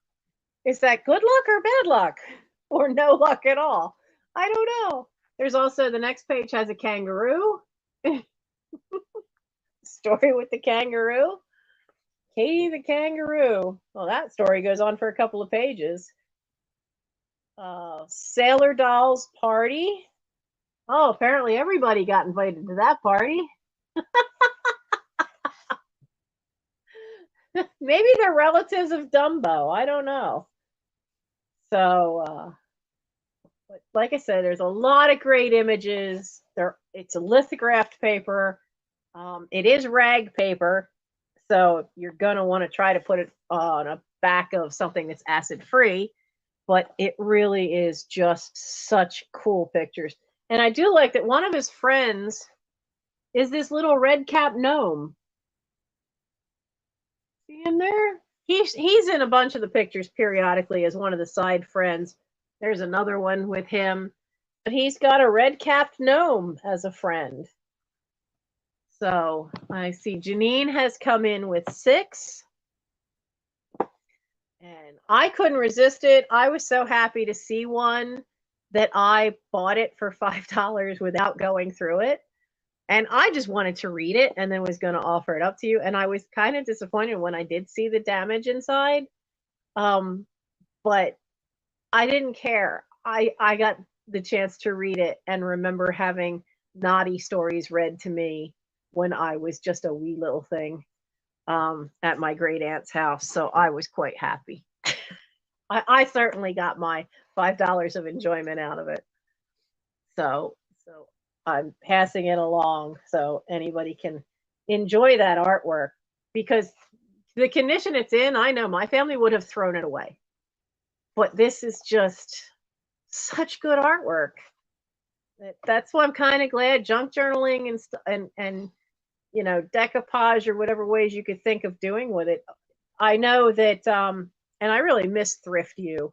Is that good luck or bad luck? Or no luck at all? I don't know. There's also, the next page has a kangaroo. Story with the kangaroo. Katie the kangaroo. Well, that story goes on for a couple of pages. Sailor Doll's party. Oh, apparently everybody got invited to that party. Maybe they're relatives of Dumbo. I don't know. So, but like I said, there's a lot of great images. It's a lithographed paper. It is rag paper, so you're gonna want to try to put it on a back of something that's acid free. But it really is just such cool pictures. And I do like that one of his friends is this little red cap gnome. See him there? He's in a bunch of the pictures periodically as one of the side friends. There's another one with him, but he's got a red capped gnome as a friend. So I see Janine has come in with 6. And I couldn't resist it. I was so happy to see one that I bought it for $5 without going through it. And I just wanted to read it and then was going to offer it up to you. And I was kind of disappointed when I did see the damage inside. But I didn't care. I got the chance to read it and remember having naughty stories read to me when I was just a wee little thing at my great aunt's house. So I was quite happy. I certainly got my $5 of enjoyment out of it. So I'm passing it along so anybody can enjoy that artwork, because the condition it's in, I know my family would have thrown it away. But this is just such good artwork. That's why I'm kind of glad junk journaling and you know, decoupage or whatever ways you could think of doing with it. I know that and I really miss Thrift You,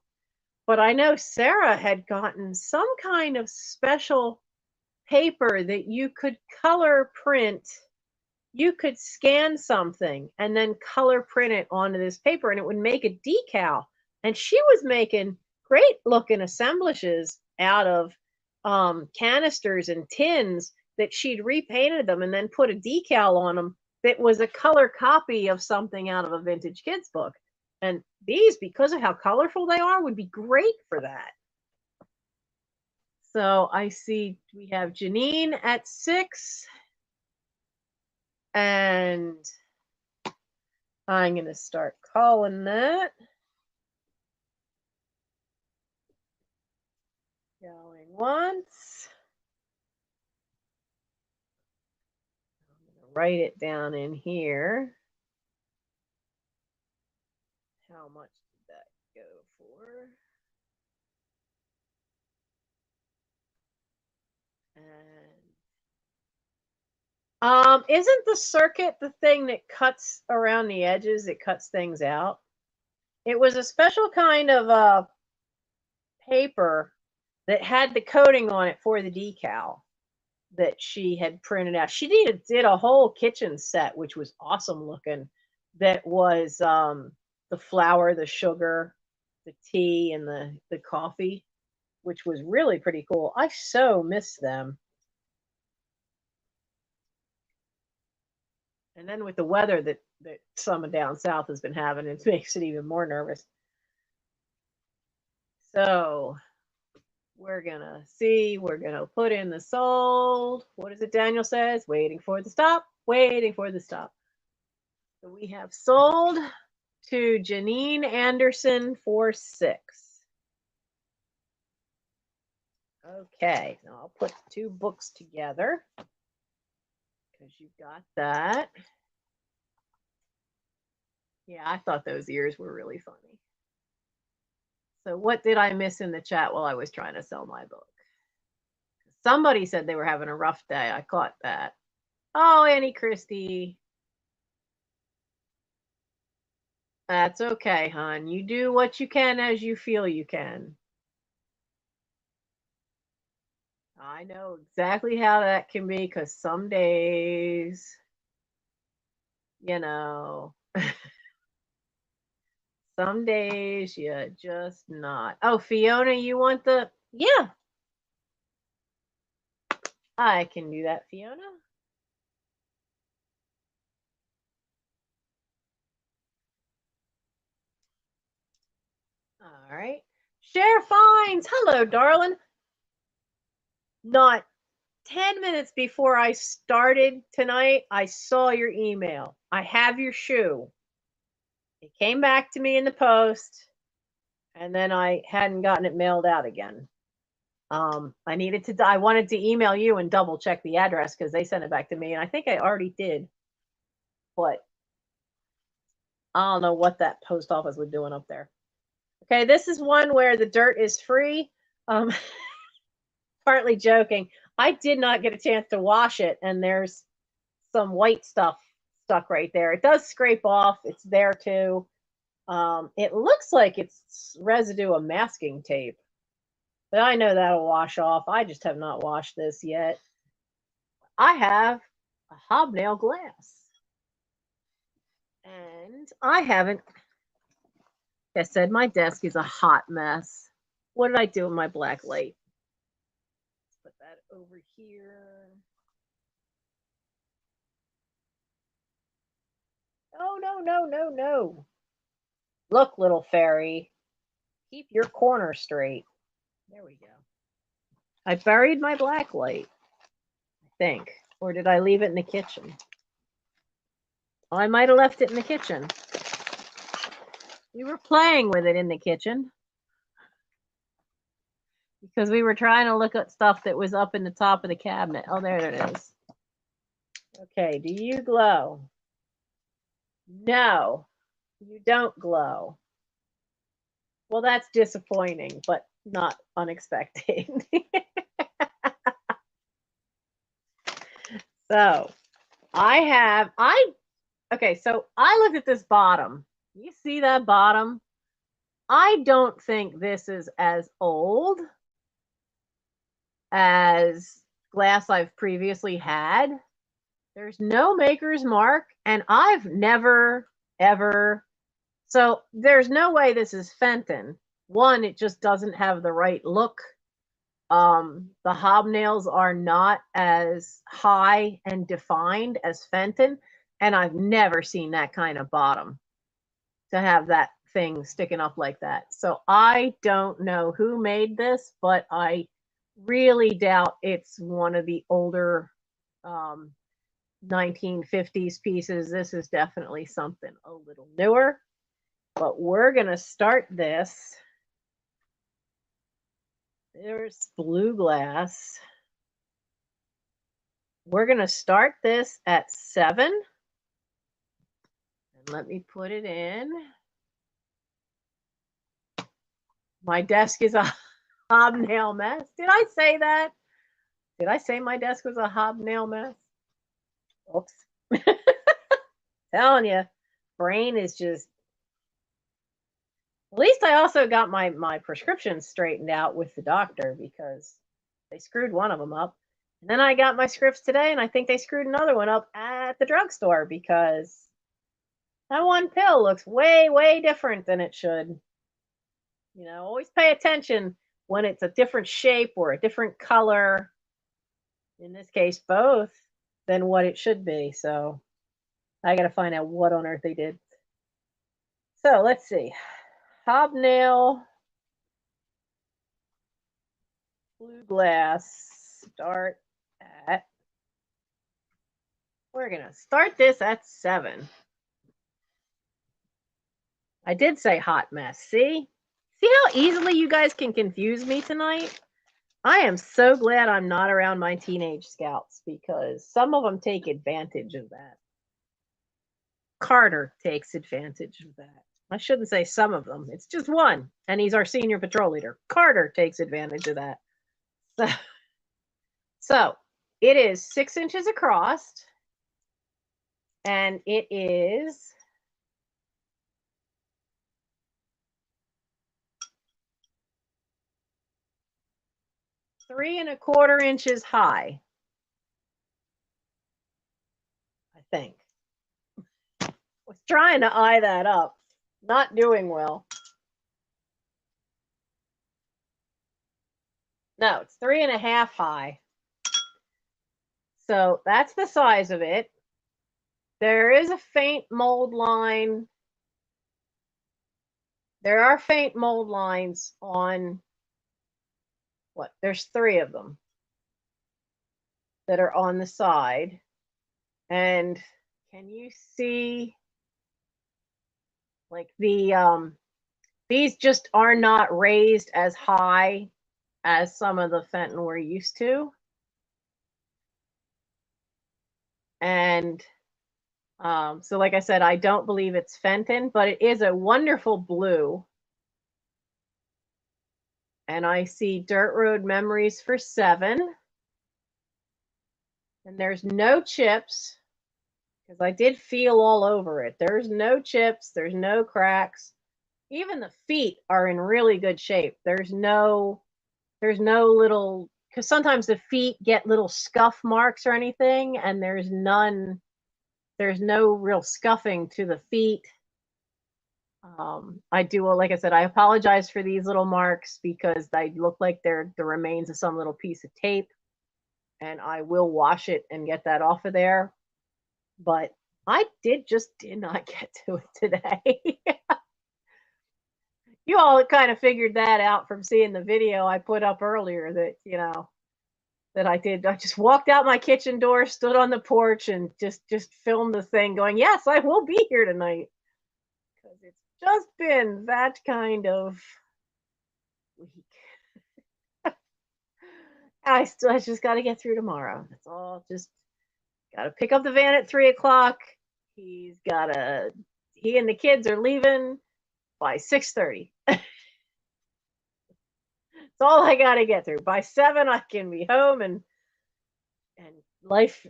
but I know Sarah had gotten some kind of special paper that you could color print. You could scan something and then color print it onto this paper and it would make a decal. And she was making great looking assemblages out of canisters and tins that she'd repainted them and then put a decal on them that was a color copy of something out of a vintage kids book. And these, because of how colorful they are, would be great for that. So I see we have Janine at 6. And I'm going to start calling that. Going once. I'm going to write it down in here. How much did that go for? And isn't the circuit the thing that cuts around the edges? It cuts things out. It was a special kind of paper that had the coating on it for the decal that she had printed out. She did a whole kitchen set, which was awesome looking. That was the flour, the sugar, the tea, and the coffee, which was really pretty cool. I so miss them. And then with the weather that some down south has been having, it makes it even more nervous. So we're gonna see, we're gonna put in the sold. What is it Daniel says? Waiting for the stop, waiting for the stop. So we have sold to Janine Anderson for 6. Okay, now I'll put 2 books together because you've got that. Yeah, I thought those ears were really funny. So what did I miss in the chat while I was trying to sell my book? Somebody said they were having a rough day. I caught that. Oh, Annie Christie. That's okay, hon. You do what you can as you feel you can. I know exactly how that can be, because some days, you know, some days you just not. Oh, Fiona, you want the, yeah, I can do that, Fiona. All right. Share Fines. Hello, darling. Not 10 minutes before I started tonight, I saw your email. I have your shoe. It came back to me in the post, and then I hadn't gotten it mailed out again. I wanted to email you and double check the address because they sent it back to me, and I think I already did. But I don't know what that post office was doing up there. Okay, this is one where the dirt is free. partly joking. I did not get a chance to wash it, and there's some white stuff stuck right there. It does scrape off. It's there too. It looks like it's residue of masking tape, but I know that'll wash off. I just have not washed this yet. I have a hobnail glass, and I haven't. Like I said, my desk is a hot mess. What did I do with my black light? Put that over here. Oh, no, no, no, no. Look, little fairy, keep your corner straight. There we go. I buried my black light, I think. Or did I leave it in the kitchen? Oh, I might have left it in the kitchen. We were playing with it in the kitchen because we were trying to look at stuff that was up in the top of the cabinet. Oh, there it is. Okay, do you glow? No, you don't glow. Well, that's disappointing, but not unexpected. So okay, so I looked at this bottom. You see that bottom? I don't think this is as old as glass I've previously had. There's no maker's mark, and I've never, ever. So there's no way this is Fenton. One, it just doesn't have the right look. The hobnails are not as high and defined as Fenton, and I've never seen that kind of bottom to have that thing sticking up like that. So I don't know who made this, but I really doubt it's one of the older 1950s pieces. This is definitely something a little newer, but we're going to start this. There's blue glass. We're going to start this at 7. And let me put it in. My desk is a hobnail mess. Did I say that? Did I say my desk was a hobnail mess? Oops. Telling you, brain is just. At least I also got my prescriptions straightened out with the doctor because they screwed one of them up. And then I got my scripts today, and I think they screwed another one up at the drugstore because that one pill looks way, way different than it should. You know, always pay attention when it's a different shape or a different color. In this case, both, than what it should be. So I got to find out what on earth they did. So let's see. Hobnail blue glass. Start at. We're going to start this at 7. I did say hot mess. See? See how easily you guys can confuse me tonight? I am so glad I'm not around my teenage scouts because some of them take advantage of that. Carter takes advantage of that. I shouldn't say some of them. It's just one, and he's our senior patrol leader. Carter takes advantage of that. So it is 6 inches across, and it is 3 1/4 inches high, I think. Was trying to eye that up. Not doing well. No, it's 3 1/2 high. So that's the size of it. There is a faint mold line. There are faint mold lines on what? There's 3 of them that are on the side. And can you see like these just are not raised as high as some of the Fenton we're used to. And so like I said, I don't believe it's Fenton, but it is a wonderful blue. And I see Dirt Road Memories for 7. And there's no chips, because I did feel all over it. There's no chips, there's no cracks. Even the feet are in really good shape. There's no little, because sometimes the feet get little scuff marks or anything, and there's no real scuffing to the feet. I do, like I said, I apologize for these little marks because they look like they're the remains of some little piece of tape, and I will wash it and get that off of there. But I did not get to it today. You all kind of figured that out from seeing the video I put up earlier that I did. I just walked out my kitchen door, stood on the porch, and just filmed the thing going, yes, I will be here tonight. Because it's just been that kind of week. I just got to get through tomorrow. That's all. Just got to pick up the van at 3:00. He and the kids are leaving by 6:30. That's all I got to get through. By 7, I can be home and life.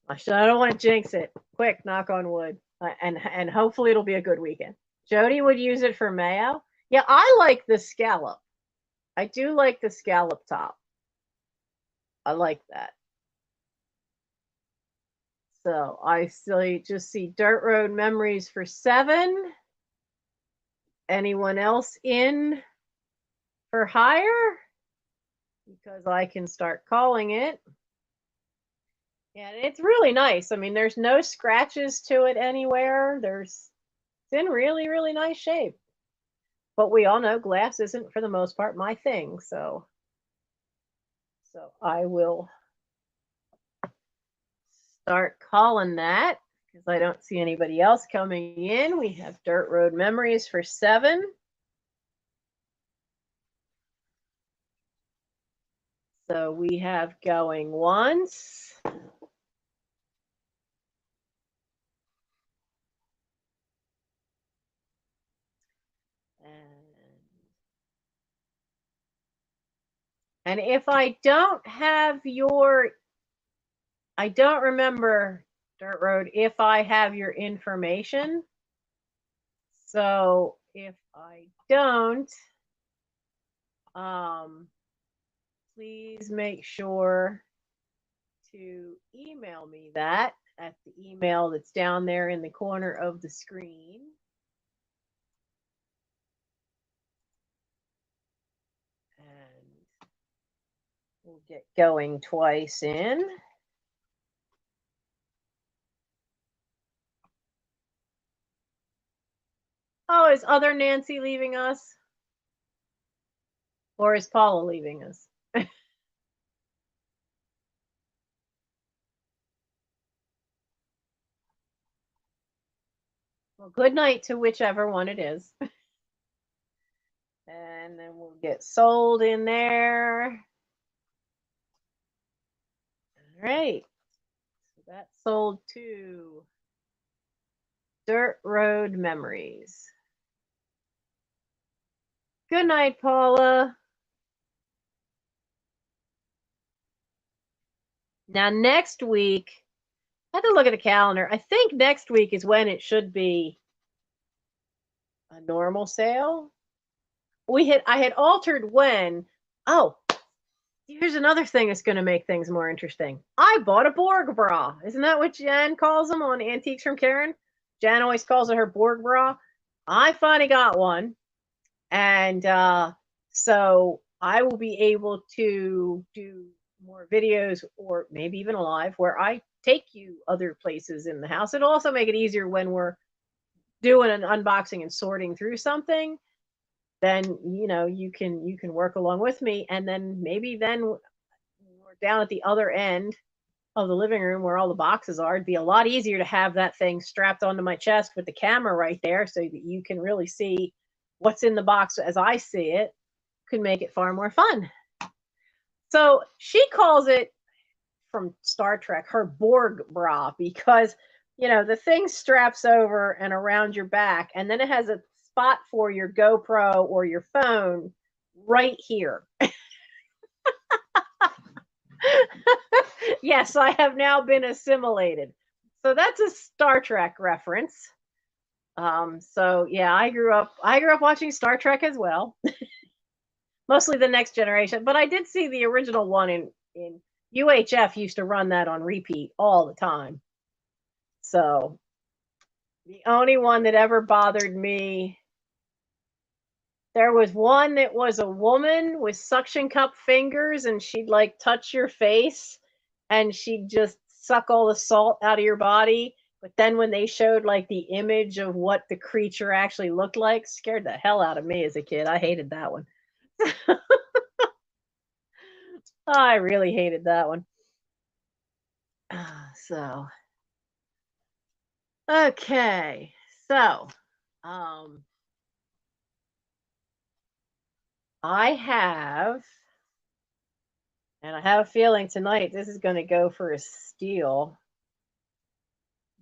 I don't want to jinx it. Quick, knock on wood, and hopefully it'll be a good weekend. Jody would use it for mayo. Yeah, I like the scallop. I do like the scallop top. I like that. So I still just see Dirt Road Memories for 7. Anyone else in for hire? Because I can start calling it. And it's really nice. I mean, there's no scratches to it anywhere. It's in really, really nice shape. But we all know glass isn't, for the most part, my thing. So I will start calling that because I don't see anybody else coming in. We have Dirt Road Memories for 7. So we have going once. And if I don't have I don't remember, Dirt Road, if I have your information. So if I don't, please make sure to email me that at the email that's down there in the corner of the screen. And we'll get going twice in. Oh, is other Nancy leaving us? Or is Paula leaving us? Well, good night to whichever one it is. And then we'll get sold in there. All right. So that's sold to Dirt Road Memories. Good night, Paula. Now, next week, I have to look at the calendar. I think next week is when it should be a normal sale. I had altered when. Oh, here's another thing that's going to make things more interesting. I bought a Borg bra. Isn't that what Jan calls them on Antiques from Karen? Jan always calls it her Borg bra. I finally got one. And so I will be able to do more videos or maybe even a live where I take you other places in the house. It'll also make it easier when we're doing an unboxing and sorting through something. Then you can work along with me, and then maybe we're down at the other end of the living room where all the boxes are. It'd be a lot easier to have that thing strapped onto my chest with the camera right there so that you can really see what's in the box as I see it. Could make it far more fun. So she calls it, from Star Trek, her Borg bra, because the thing straps over and around your back, and then it has a spot for your GoPro or your phone right here. Yes, I have now been assimilated. So that's a Star Trek reference. So yeah, I grew up watching Star Trek as well. Mostly the Next Generation, but I did see the original one in UHF used to run that on repeat all the time. So the only one that ever bothered me, there was one that was a woman with suction cup fingers, and she'd like touch your face and she'd just suck all the salt out of your body. But then when they showed like the image of what the creature actually looked like, scared the hell out of me as a kid. I hated that one. I really hated that one. So, okay. So, um, I have, and I have a feeling tonight this is going to go for a steal,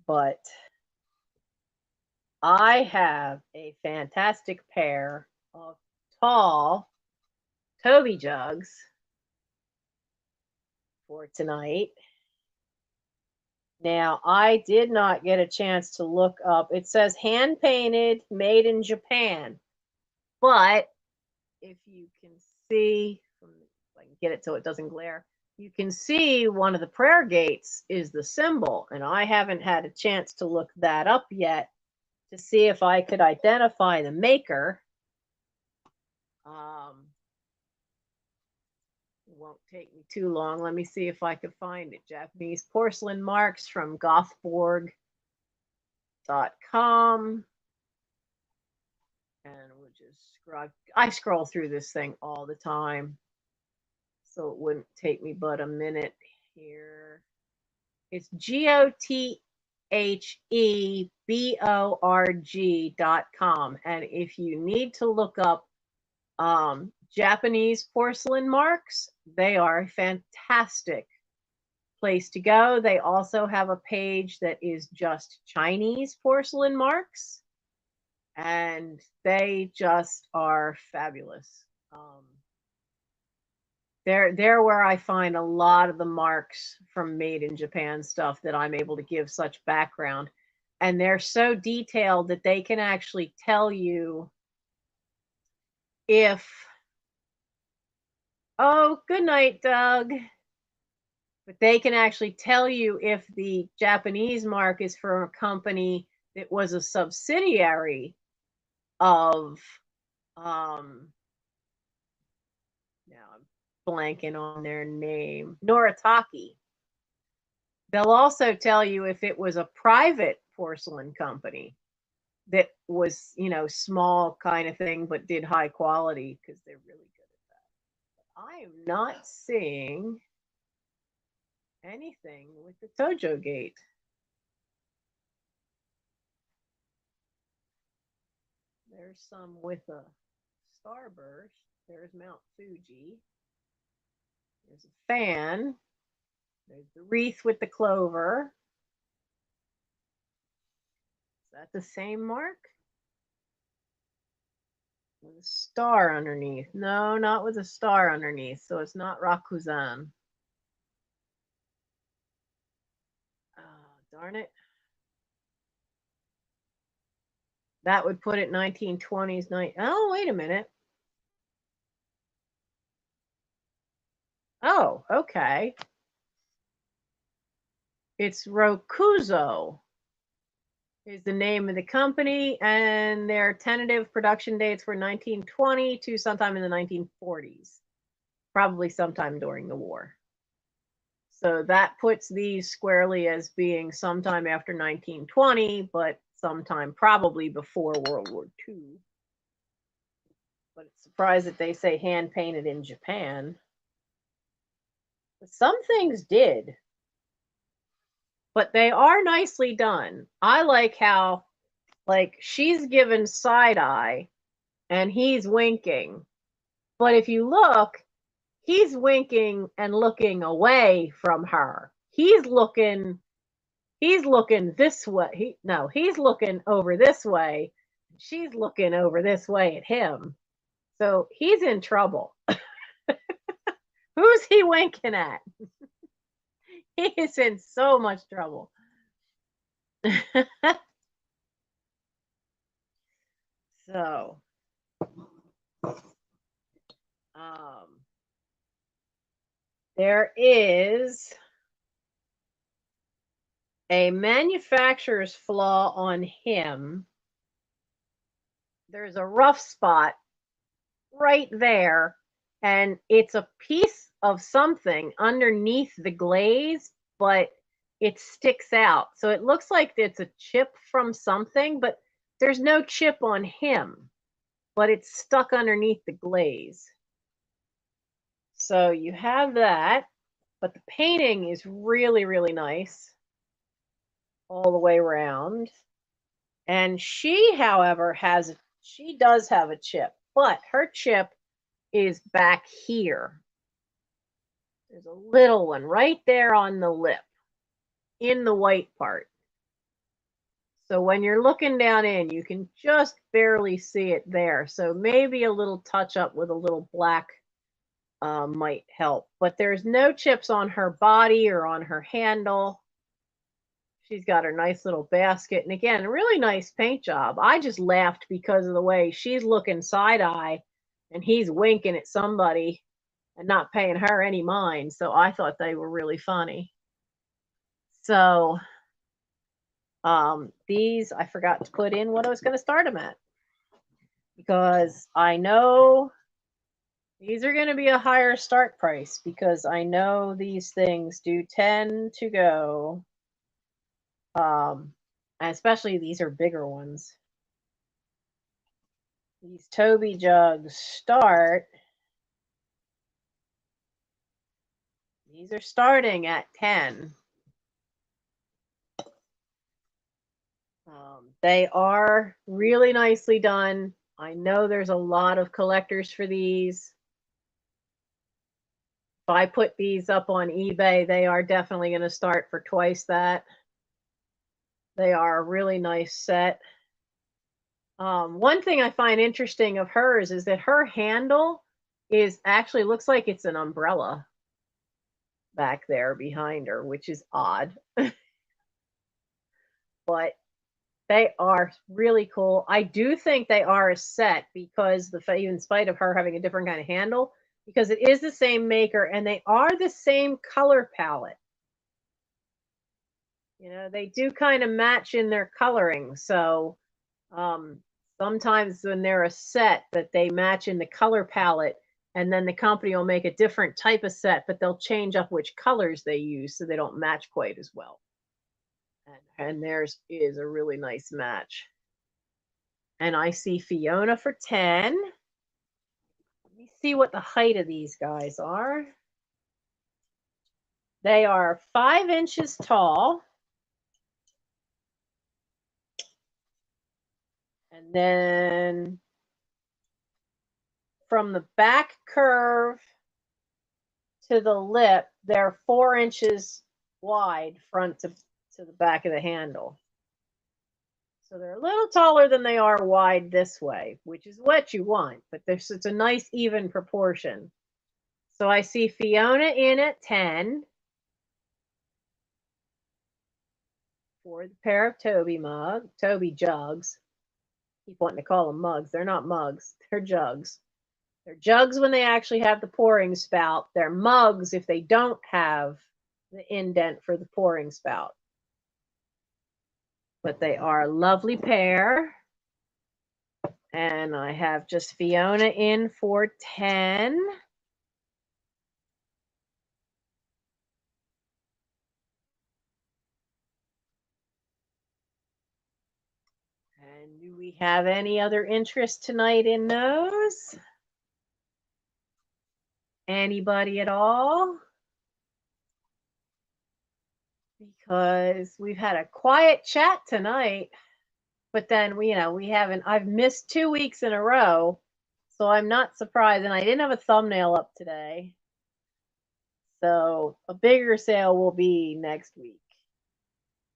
but I have a fantastic pair of tall Toby jugs for tonight. Now, I did not get a chance to look up. It says hand painted, made in Japan. But if you can see, if I can get it so it doesn't glare, you can see one of the prayer gates is the symbol. And I haven't had a chance to look that up yet to see if I could identify the maker. It won't take me too long. Let me see if I can find it. Japanese porcelain marks from gothborg.com. And we'll just scroll. I scroll through this thing all the time, so it wouldn't take me but a minute here. It's GOTHEBORG.com. And if you need to look up Japanese porcelain marks, they are a fantastic place to go. They also have a page that is just Chinese porcelain marks, and they just are fabulous. They're where I find a lot of the marks from made in Japan stuff that I'm able to give such background. And they're so detailed that they can actually tell you if, oh, good night, Doug. But they can actually tell you if the Japanese mark is from a company that was a subsidiary of, now I'm blanking on their name, Noritake. They'll also tell you if it was a private porcelain company that was, small kind of thing, but did high quality, because they're really good at that. But I am not seeing anything with the Tojo Gate. There's some with a starburst. There's Mount Fuji. There's a fan. There's the wreath with the clover. Is that the same mark? With a star underneath. No, not with a star underneath. So it's not Rakuzan. Oh, darn it. That would put it 1920s. Oh, wait a minute. Oh, okay. It's Rokuzo is the name of the company, and their tentative production dates were 1920 to sometime in the 1940s, probably sometime during the war. So that puts these squarely as being sometime after 1920, but sometime probably before World War II. But it's surprised that they say hand painted in Japan. But some things did. But they are nicely done. I like how, like, she's given side eye and he's winking. But if you look, he's winking and looking away from her. He's looking this way. He's looking over this way. She's looking over this way at him. So he's in trouble. Who's he winking at? He is in so much trouble. So, there is a manufacturer's flaw on him. There's a rough spot right there, and it's a piece of something underneath the glaze, but it sticks out. So it looks like it's a chip from something, but there's no chip on him, but it's stuck underneath the glaze. So you have that, but the painting is really, really nice all the way around. And she, however, she does have a chip, but her chip is back here. There's a little one right there on the lip in the white part. So when you're looking down in, you can just barely see it there. So maybe a little touch up with a little black might help. But there's no chips on her body or on her handle. She's got her nice little basket. And again, a really nice paint job. I just laughed because of the way she's looking side-eye and he's winking at somebody and not paying her any mind. So I thought they were really funny. So these, I forgot to put in what I was going to start them at, because I know these are going to be a higher start price, because I know these things do tend to go, especially these are bigger ones. These Toby jugs start, these are starting at 10. They are really nicely done. I know there's a lot of collectors for these. If I put these up on eBay, they are definitely going to start for twice that. They are a really nice set. One thing I find interesting of hers is that her handle is actually looks like it's an umbrella back there behind her, which is odd. But they are really cool. I do think they are a set, because even in spite of her having a different kind of handle, because it is the same maker and they are the same color palette. You know, they do kind of match in their coloring. So sometimes when they're a set, that they match in the color palette, and then the company will make a different type of set, but they'll change up which colors they use so they don't match quite as well. And theirs is a really nice match. And I see Fiona for 10. Let me see what the height of these guys are. They are 5 inches tall. And then from the back curve to the lip, they're 4 inches wide front to the back of the handle. So they're a little taller than they are wide this way, which is what you want, but it's a nice even proportion. So I see Fiona in at 10 for the pair of Toby jugs. I keep wanting to call them mugs. They're not mugs, they're jugs. They're jugs when they actually have the pouring spout. They're mugs if they don't have the indent for the pouring spout. But they are a lovely pair. And I have just Fiona in for 10. And do we have any other interest tonight in those? Anybody at all? Because we've had a quiet chat tonight, but then I've missed 2 weeks in a row, so I'm not surprised. And I didn't have a thumbnail up today. So a bigger sale will be next week.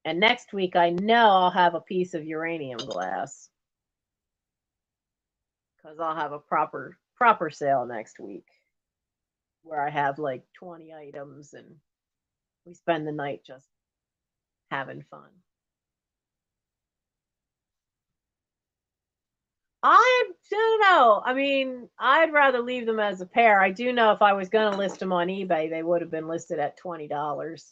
And next week, I know I'll have a piece of uranium glass, because I'll have a proper proper sale next week where I have like 20 items and we spend the night just having fun. I don't know. I mean, I'd rather leave them as a pair. I do know if I was going to list them on eBay, they would have been listed at $20.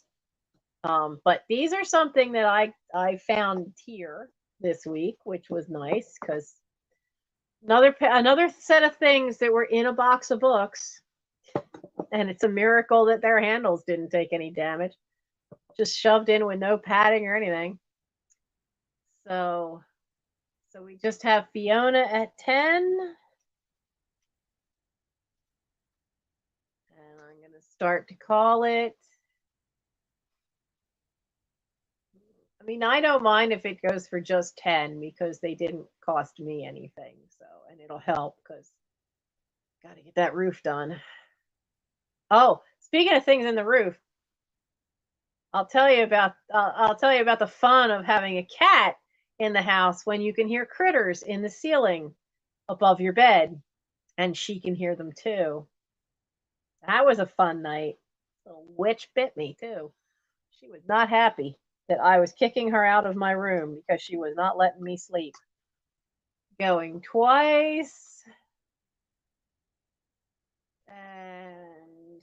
But these are something that I found here this week, which was nice because another set of things that were in a box of books, and it's a miracle that their handles didn't take any damage. Just shoved in with no padding or anything. So we just have Fiona at 10. And I'm going to start to call it. I mean, I don't mind if it goes for just 10 because they didn't cost me anything. So, and it'll help because got to get that roof done. Oh, speaking of things in the roof, I'll tell you about the fun of having a cat in the house when you can hear critters in the ceiling above your bed, and she can hear them too. That was a fun night. The witch bit me too. She was not happy that I was kicking her out of my room because she was not letting me sleep. Going twice. And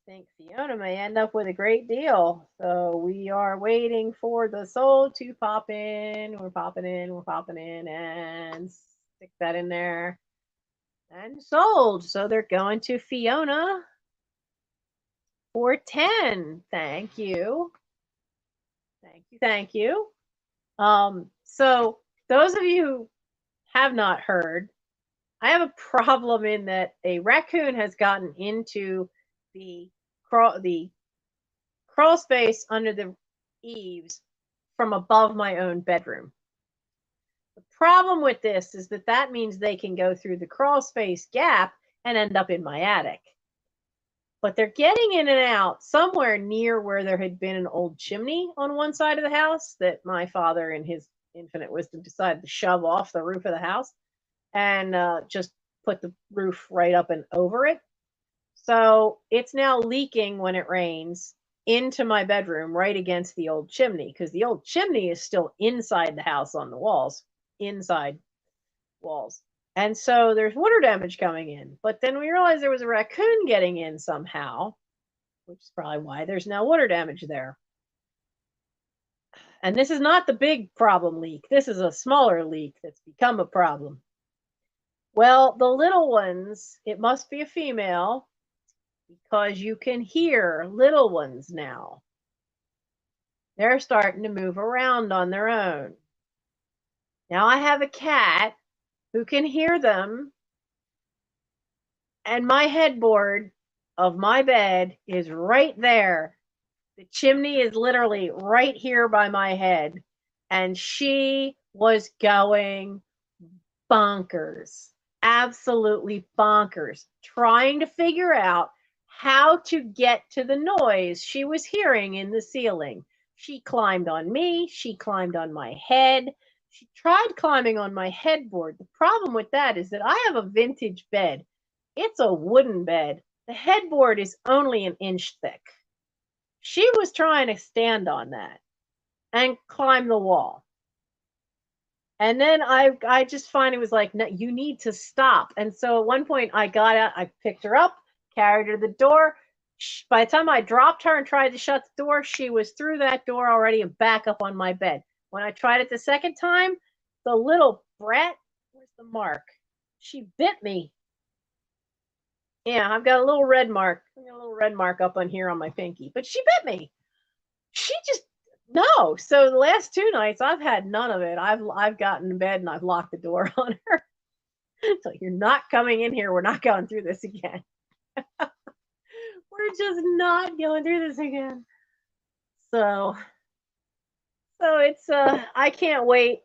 I think Fiona may end up with a great deal. So we are waiting for the sold to pop in. We're popping in, and stick that in there. And sold. So they're going to Fiona for 10. Thank you. Thank you. So those of you who have not heard, I have a problem in that a raccoon has gotten into the crawl space under the eaves from above my own bedroom. The problem with this is that means they can go through the crawl space gap and end up in my attic. But they're getting in and out somewhere near where there had been an old chimney on one side of the house that my father, in his infinite wisdom, decided to shove off the roof of the house and just put the roof right up and over it. So it's now leaking when it rains into my bedroom right against the old chimney because the old chimney is still inside the house on the walls, inside walls. And so there's water damage coming in. But then we realized there was a raccoon getting in somehow, which is probably why there's now water damage there. And this is not the big problem leak. This is a smaller leak that's become a problem. Well, the little ones, it must be a female because you can hear little ones now. They're starting to move around on their own. Now I have a cat who can hear them, and my headboard of my bed is right there. The chimney is literally right here by my head, and she was going bonkers, absolutely bonkers, trying to figure out how to get to the noise she was hearing in the ceiling. She climbed on me, she climbed on my head, she tried climbing on my headboard. The problem with that is that I have a vintage bed. It's a wooden bed. The headboard is only an inch thick. She was trying to stand on that and climb the wall. And then I just finally was like, no, you need to stop. And so at one point I got out, I picked her up, carried her to the door. By the time I dropped her and tried to shut the door, she was through that door already and back up on my bed. When I tried it the second time, the little brat, where's the mark? She bit me. Yeah, I've got a little red mark. I got a little red mark up on here on my pinky. But she bit me. She just no. So the last 2 nights I've had none of it. I've gotten in bed and I've locked the door on her. So you're not coming in here. We're not going through this again. We're just not going through this again. So it's I can't wait.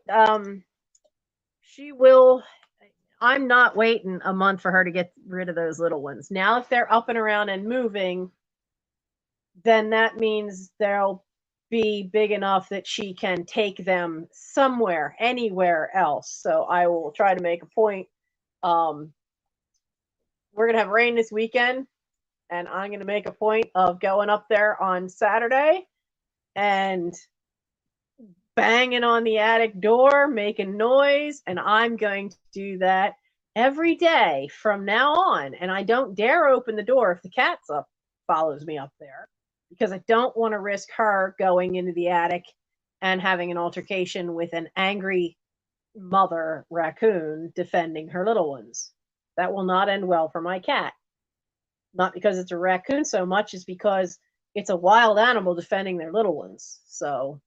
She will. I'm not waiting a month for her to get rid of those little ones. Now, if they're up and around and moving, then that means they'll be big enough that she can take them somewhere, anywhere else. So I will try to make a point Um, we're gonna have rain this weekend, and I'm gonna make a point of going up there on Saturday and banging on the attic door, making noise, and I'm going to do that every day from now on. And I don't dare open the door if the cat's up follows me up there because I don't want to risk her going into the attic and having an altercation with an angry mother raccoon defending her little ones. That will not end well for my cat. Not because it's a raccoon so much as because it's a wild animal defending their little ones. So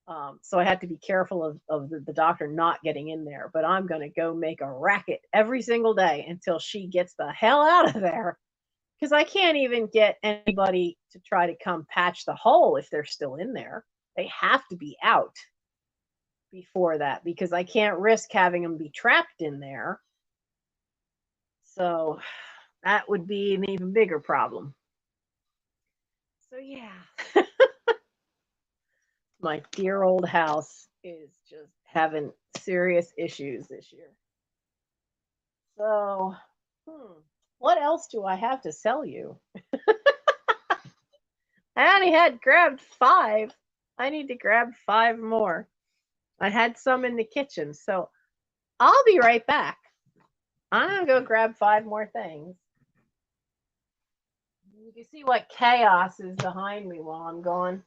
I had to be careful of the doctor not getting in there. But I'm going to go make a racket every single day until she gets the hell out of there. Because I can't even get anybody to try to come patch the hole if they're still in there. They have to be out before that because I can't risk having them be trapped in there. So that would be an even bigger problem. So, yeah. My dear old house is just having serious issues this year. So, what else do I have to sell you? I only had grabbed 5. I need to grab 5 more. I had some in the kitchen, so I'll be right back. I'm gonna go grab 5 more things. You can see what chaos is behind me while I'm gone.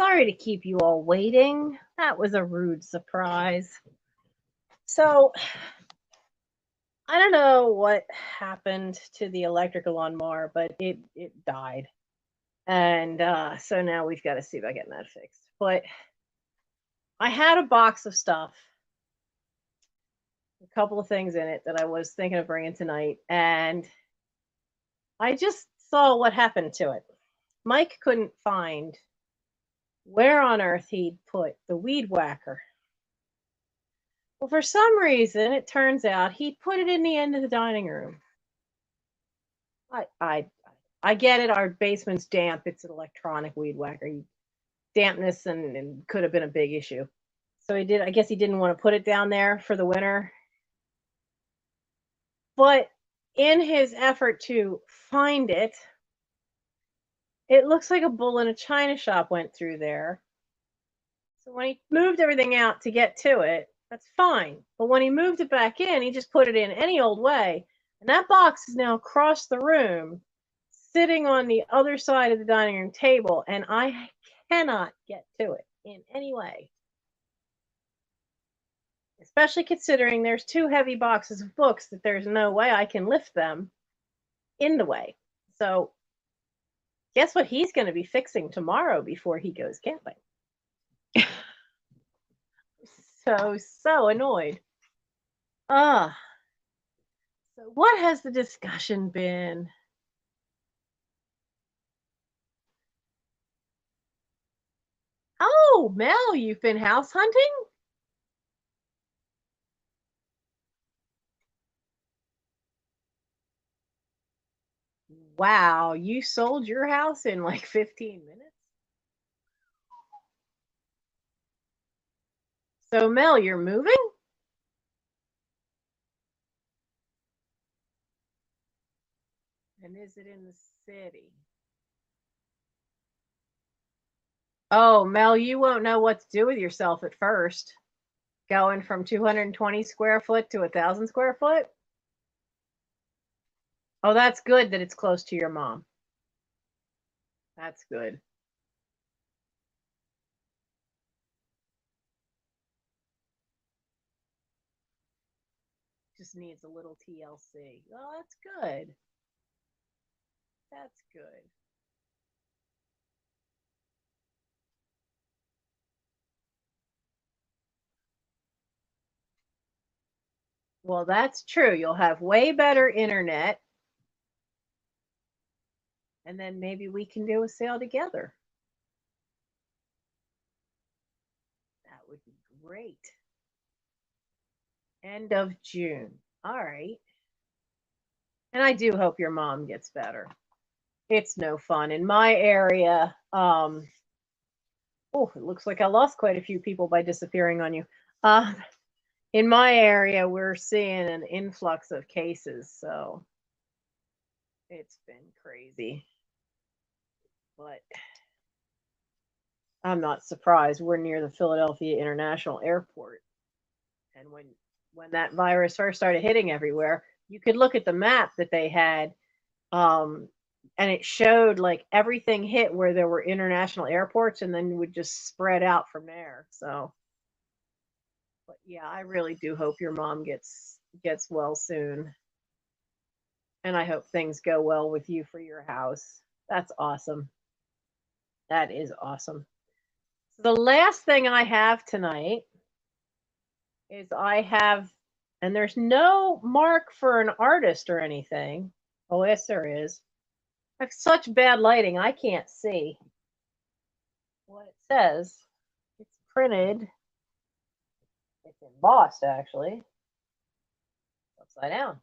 Sorry to keep you all waiting. That was a rude surprise. So, I don't know what happened to the electrical lawnmower, but it died. And so now we've got to see about getting that fixed. But I had a box of stuff, a couple of things in it that I was thinking of bringing tonight, and I just saw what happened to it. Mike couldn't find where on earth he'd put the weed whacker. Well, for some reason, it turns out he put it in the end of the dining room. I get it. Our basement's damp. It's an electronic weed whacker. Dampness and could have been a big issue. So he did. I guess he didn't want to put it down there for the winter. But in his effort to find it, it looks like a bull in a china shop went through there. So when he moved everything out to get to it, that's fine. But when he moved it back in, he just put it in any old way. And that box is now across the room, sitting on the other side of the dining room table, and I cannot get to it in any way. Especially considering there's two heavy boxes of books that there's no way I can lift them in the way. So guess what he's going to be fixing tomorrow before he goes camping? So annoyed. So what has the discussion been? Oh, Mel, you've been house hunting? Wow, you sold your house in like 15 minutes? So, Mel, you're moving? And is it in the city? Oh, Mel, you won't know what to do with yourself at first. Going from 220 square foot to 1,000 square foot? Oh, that's good that it's close to your mom. That's good. Just needs a little TLC. Oh, that's good. That's good. Well, that's true. You'll have way better internet, and then maybe we can do a sale together. That would be great. End of June. All right. And I do hope your mom gets better. It's no fun. In my area, oh, it looks like I lost quite a few people by disappearing on you. Uh, in my area, we're seeing an influx of cases, so it's been crazy. But I'm not surprised. We're near the Philadelphia International Airport. And when that virus first started hitting everywhere, you could look at the map that they had, um, and it showed like everything hit where there were international airports, and then would just spread out from there. So, but yeah, I really do hope your mom gets well soon, and I hope things go well with you for your house. That's awesome. That is awesome. So the last thing I have tonight is I have, and there's no mark for an artist or anything. Oh, yes, there is. I have such bad lighting, I can't see what it says. It's printed. It's embossed, actually. Upside down.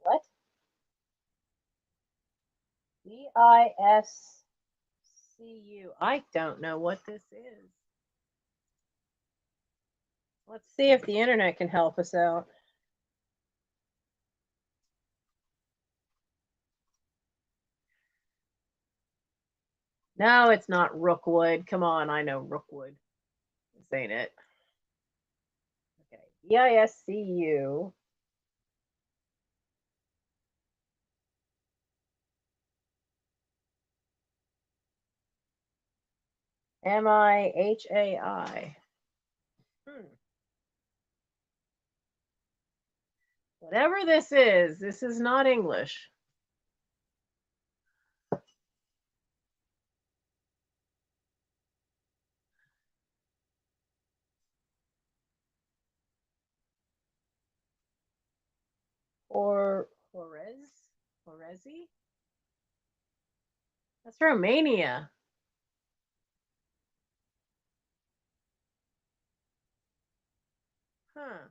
What? VISCU. I don't know what this is. Let's see if the internet can help us out. No, it's not Rookwood. Come on, I know Rookwood. This ain't it. Okay, EISCU. MIHAI. Whatever this is not English. Or Horezi? That's Romania. Huh.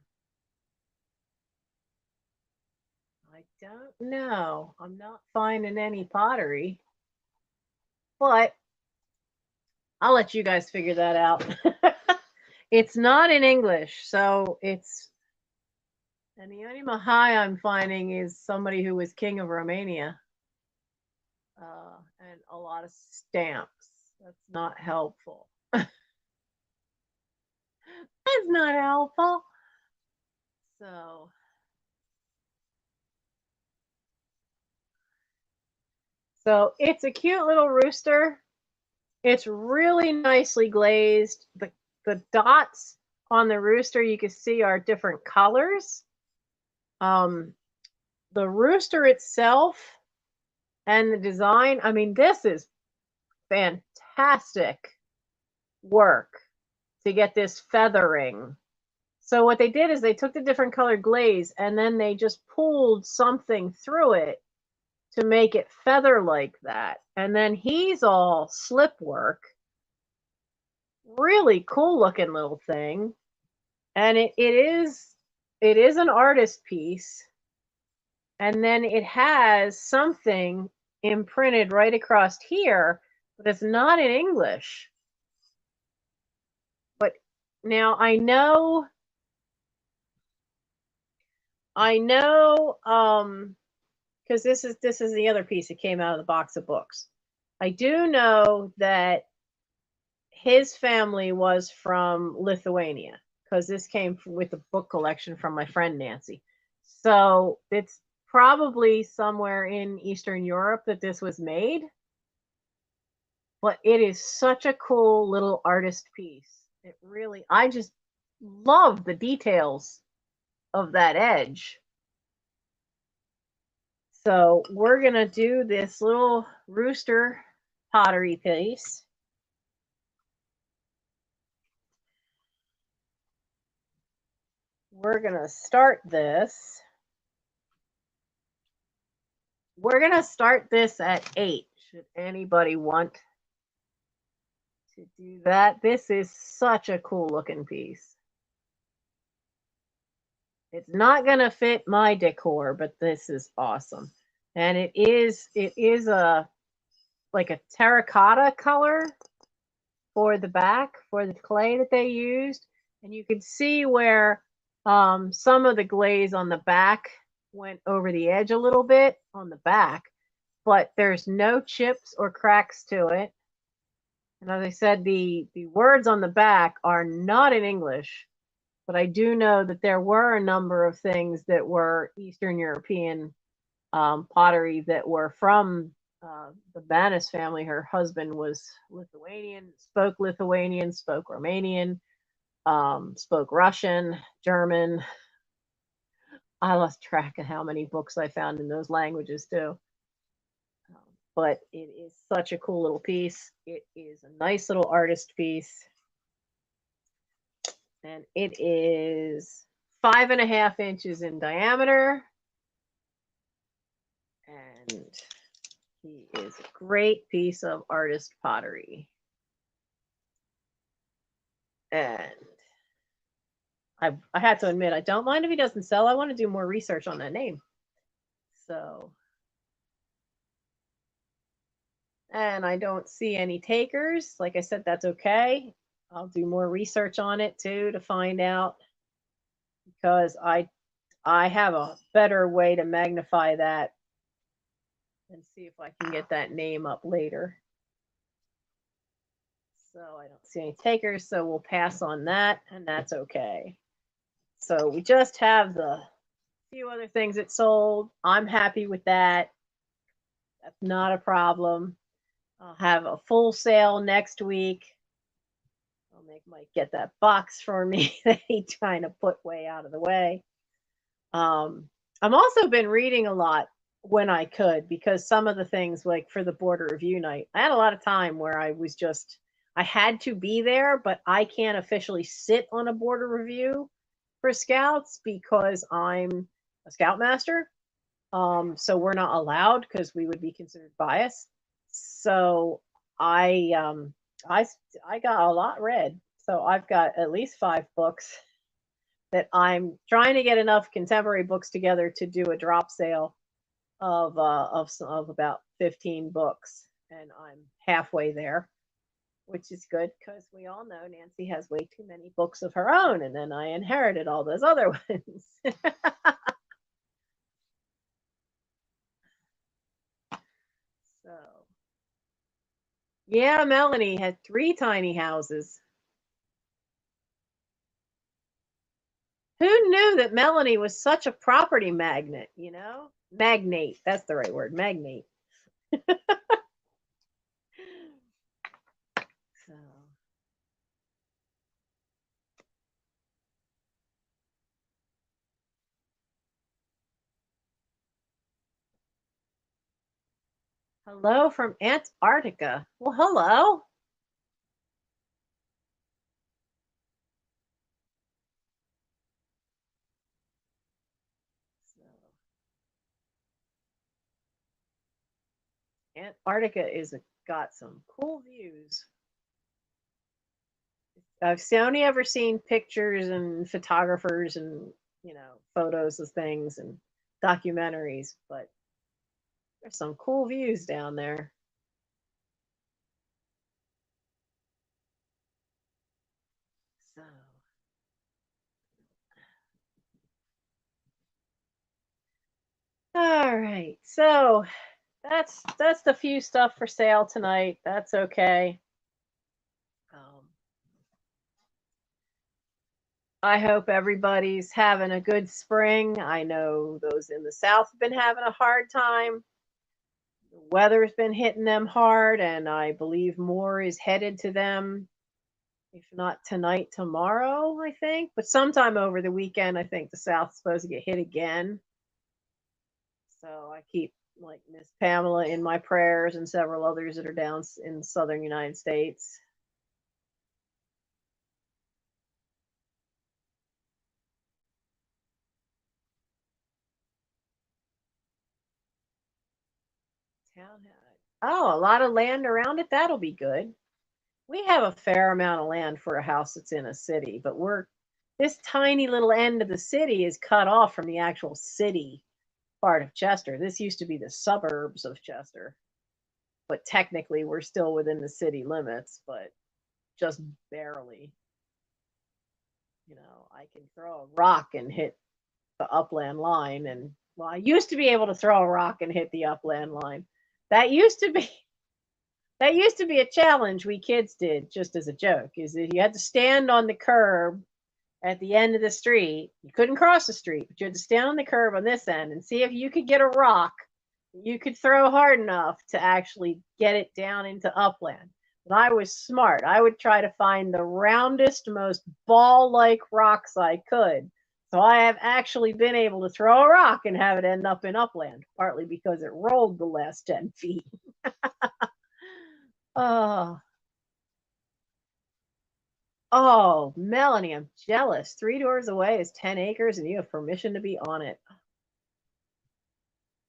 I don't know. I'm not finding any pottery. But I'll let you guys figure that out. It's not in English, so it's. And the only Mahai I'm finding is somebody who was king of Romania. And a lot of stamps. That's not helpful. That's not helpful. So it's a cute little rooster. It's really nicely glazed. The dots on the rooster you can see are different colors. The rooster itself and the design, I mean, this is fantastic work to get this feathering. So what they did is they took the different colored glaze and then they just pulled something through it to make it feather like that. And then he's all slip work. Really cool looking little thing. And it is an artist piece. And then it has something imprinted right across here, but it's not in English. But now I know because this is the other piece that came out of the box of books. I do know that his family was from Lithuania because this came with the book collection from my friend Nancy. So it's probably somewhere in Eastern Europe that this was made. But it is such a cool little artist piece. It really, I just love the details of that edge. So we're going to do this little rooster pottery piece. We're going to start this. We're going to start this at 8. Should anybody want to do that? This is such a cool looking piece. It's not going to fit my decor, but this is awesome. And it is a like a terracotta color for the back, for the clay that they used. And you can see where some of the glaze on the back went over the edge a little bit on the back, but there's no chips or cracks to it. And as I said, the words on the back are not in English, but I do know that there were a number of things that were Eastern European pottery that were from the Banis family. Her husband was Lithuanian, spoke Romanian, spoke Russian, German. I lost track of how many books I found in those languages too. But it is such a cool little piece. It is a nice little artist piece. And it is 5.5 inches in diameter. And he is a great piece of artist pottery. And I had to admit, I don't mind if he doesn't sell. I want to do more research on that name. So, and I don't see any takers. Like I said, that's okay. I'll do more research on it too to find out, because I have a better way to magnify that and see if I can get that name up later. So I don't see any takers, so we'll pass on that, and that's okay. So we just have the few other things that sold. I'm happy with that. That's not a problem. I'll have a full sale next week. I'll make Mike get that box for me that he trying to put way out of the way. I've also been reading a lot when I could, because some of the things, like for the border review night, I had a lot of time where I had to be there, but I can't officially sit on a border review for scouts because I'm a scoutmaster. So we're not allowed because we would be considered biased. So I um I I got a lot read. So I've got at least 5 books that I'm trying to get enough contemporary books together to do a drop sale of about 15 books, and I'm halfway there, which is good because we all know Nancy has way too many books of her own, and then I inherited all those other ones. So, yeah, Melanie had 3 tiny houses. Who knew that Melanie was such a property magnet, you know? Magnate, that's the right word, magnate. So, hello from Antarctica. Well, hello. So, Antarctica is got some cool views. I've only ever seen pictures and photographers and photos of things and documentaries, but there's some cool views down there. So, all right. So that's the few stuff for sale tonight. That's okay. Um, I hope everybody's having a good spring. I know those in the South have been having a hard time. The weather's been hitting them hard, and I believe more is headed to them, if not tonight, tomorrow, I think. But sometime over the weekend, I think the South's supposed to get hit again. So I keep like Miss Pamela in my prayers and several others that are down in the southern United States. Oh, a lot of land around it. That'll be good. We have a fair amount of land for a house that's in a city, but this tiny little end of the city is cut off from the actual city part of Chester. This used to be the suburbs of Chester, but technically we're still within the city limits, but just barely. I can throw a rock and hit the upland line, and well, I used to be able to throw a rock and hit the upland line. That used to be that used to be a challenge we kids did just as a joke, is that you had to stand on the curb at the end of the street. You couldn't cross the street, but you had to stand on the curb on this end and see if you could get a rock you could throw hard enough to actually get it down into upland. And I was smart. I would try to find the roundest, most ball like rocks I could. So I have actually been able to throw a rock and have it end up in upland, partly because it rolled the last 10 feet. Oh, oh, Melanie, I'm jealous. 3 doors away is 10 acres and you have permission to be on it.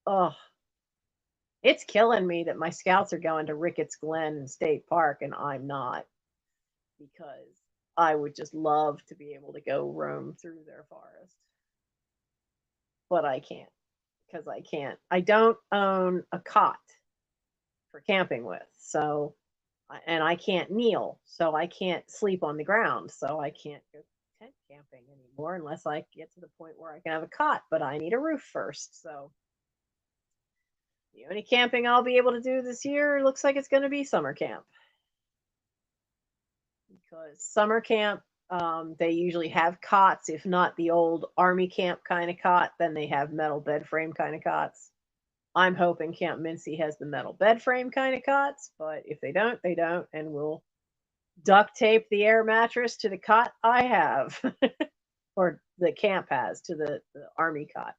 Oh, it's killing me that my scouts are going to Ricketts Glen State Park and I'm not, because I would just love to be able to go roam through their forest. But I can't, because I can't. I don't own a cot for camping with. So, and I can't kneel. So I can't sleep on the ground. So I can't go tent camping anymore unless I get to the point where I can have a cot. But I need a roof first. So the only camping I'll be able to do this year looks like it's going to be summer camp. Because summer camp, They usually have cots, if not the old army camp kind of cot, then they have metal bed frame kind of cots. I'm hoping Camp Mincy has the metal bed frame kind of cots, but if they don't, they don't, and we'll duct tape the air mattress to the cot I have, or the camp has to the army cot.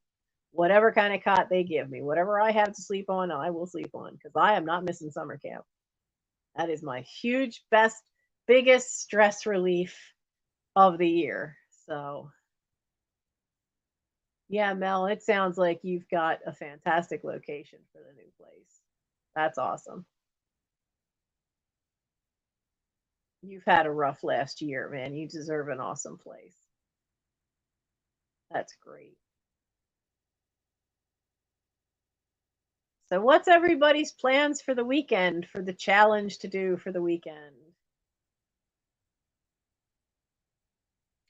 Whatever kind of cot they give me, whatever I have to sleep on, I will sleep on because I am not missing summer camp. That is my huge, best, biggest stress relief of the year. So, yeah, Mel, it sounds like you've got a fantastic location for the new place. That's awesome. You've had a rough last year, man. You deserve an awesome place. That's great. So, what's everybody's plans for the weekend, for the challenge to do for the weekend?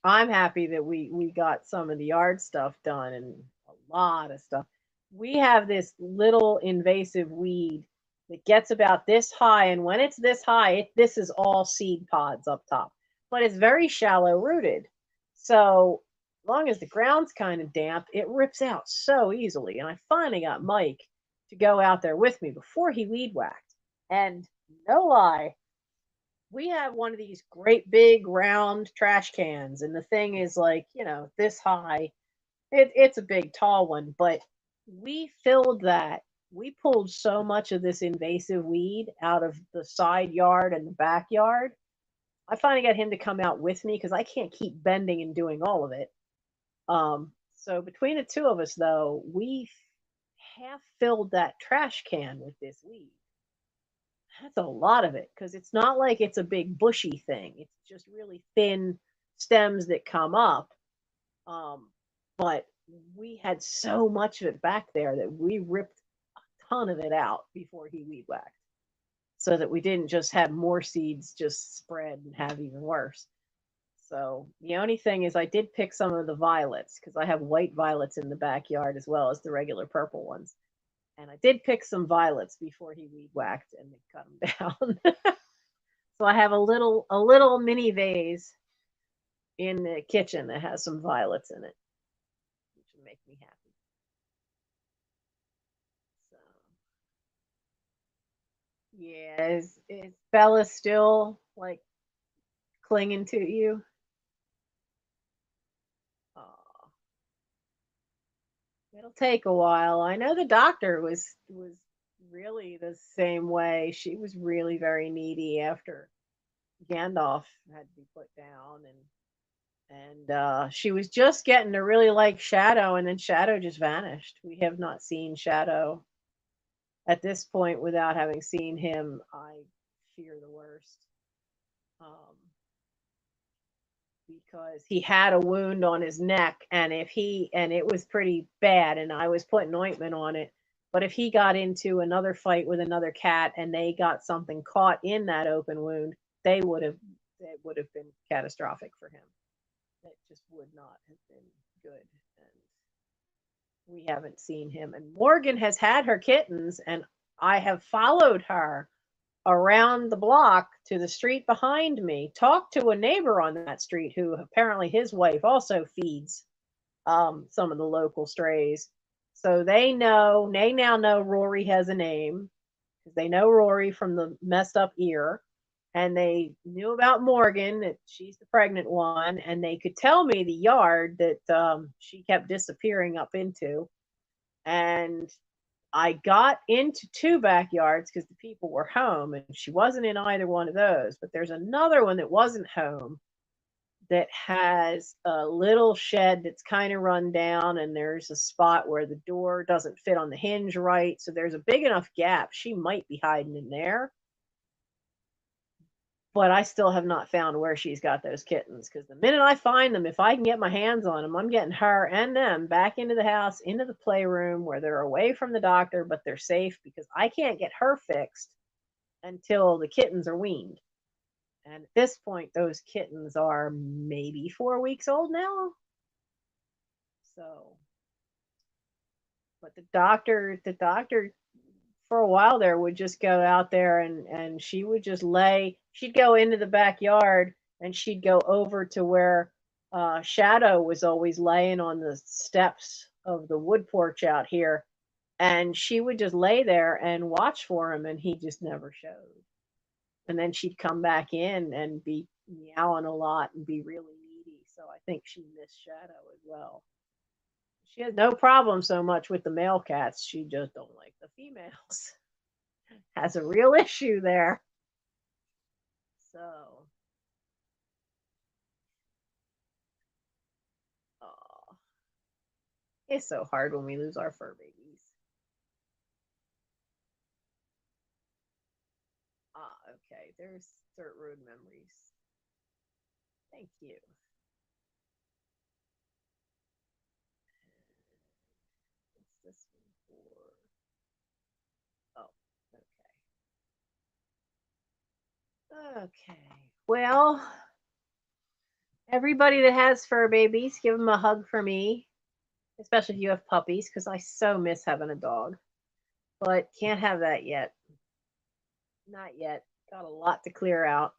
I'm happy that we got some of the yard stuff done and a lot of stuff. We have this little invasive weed that gets about this high, and when it's this high, this is all seed pods up top, but it's very shallow rooted. So long as the ground's kind of damp, it rips out so easily. And I finally got Mike to go out there with me before he weed whacked. And no lie, we have one of these great big round trash cans, and the thing is like, this high. It's a big tall one, but we filled that. We pulled so much of this invasive weed out of the side yard and the backyard. I finally got him to come out with me because I can't keep bending and doing all of it. So between the two of us, though, we half filled that trash can with this weed. That's a lot of it because it's not like it's a big bushy thing. It's just really thin stems that come up. Um, but we had so much of it back there that we ripped a ton of it out before he weed whacked so that we didn't just have more seeds just spread and have even worse. So the only thing is I did pick some of the violets because I have white violets in the backyard as well as the regular purple ones. And I did pick some violets before he weed whacked and cut them down. So I have a little mini vase in the kitchen that has some violets in it, which will make me happy. So yeah, is Bella still like clinging to you? Oh, it'll take a while. I know the doctor was really the same way. She was really very needy after Gandalf had to be put down, and she was just getting to really like Shadow, and then Shadow just vanished. We have not seen Shadow at this point without having seen him. I fear the worst. Um, because he had a wound on his neck, and it was pretty bad, and I was putting ointment on it. But if he got into another fight with another cat and they got something caught in that open wound, they would have it would have been catastrophic for him. It just would not have been good. And we haven't seen him. And Morgan has had her kittens, and I have followed her around the block to the street behind me, talked to a neighbor on that street who apparently his wife also feeds some of the local strays. So they now know Rory has a name because they know Rory from the messed up ear. And they knew about Morgan, that she's the pregnant one, and they could tell me the yard that she kept disappearing up into. And I got into two backyards because the people were home, and she wasn't in either one of those. But there's another one that wasn't home that has a little shed that's kind of run down, and there's a spot where the door doesn't fit on the hinge right. So there's a big enough gap. She might be hiding in there. But I still have not found where she's got those kittens because the minute I find them, if I can get my hands on them, I'm getting her and them back into the house, into the playroom where they're away from the doctor, but they're safe because I can't get her fixed until the kittens are weaned. And at this point, those kittens are maybe 4 weeks old now. So, but the doctor for a while there would just go out there and she would just she'd go into the backyard and she'd go over to where Shadow was always laying on the steps of the wood porch out here, and she would just lay there and watch for him, and he just never showed. And then she'd come back in and be meowing a lot and be really needy. So I think she missed Shadow as well. She has no problem so much with the male cats. She just don't like the females. Has a real issue there. So, oh, it's so hard when we lose our fur babies. Ah, okay. There's Dirt Road Memories. Thank you. What's this one for? Oh, okay. Okay. Well, everybody that has fur babies, give them a hug for me, especially if you have puppies, because I so miss having a dog. But can't have that yet. Not yet. Got a lot to clear out.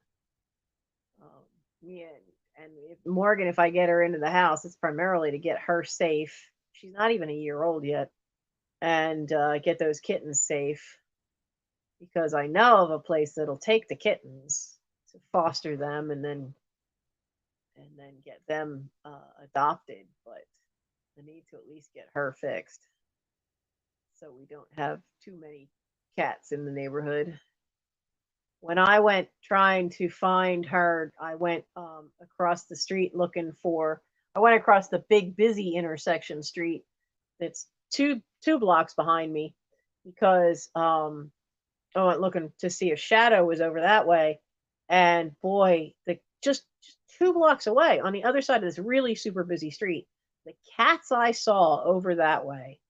Yeah, and if Morgan, if I get her into the house, it's primarily to get her safe. She's not even a year old yet, and get those kittens safe because I know of a place that'll take the kittens to foster them and then get them adopted. But I need to at least get her fixed so we don't have too many cats in the neighborhood. When I went trying to find her, I went across the street looking for. I went across the big busy intersection street that's two blocks behind me because I went looking to see if Shadow was over that way, and boy, the just 2 blocks away on the other side of this really super busy street, the cats I saw over that way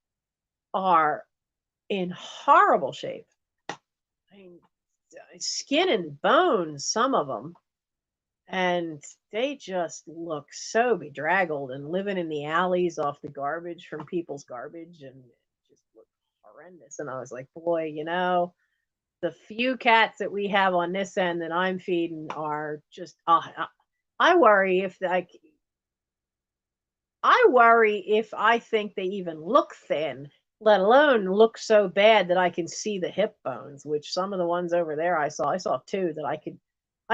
are in horrible shape. I mean, skin and bones, some of them, and they just look so bedraggled and living in the alleys off the garbage from people's garbage, and it just looked horrendous. And I was like, boy, the few cats that we have on this end that I'm feeding are just. I worry if I worry if I think they even look thin, let alone look so bad that I can see the hip bones, which some of the ones over there I saw two that I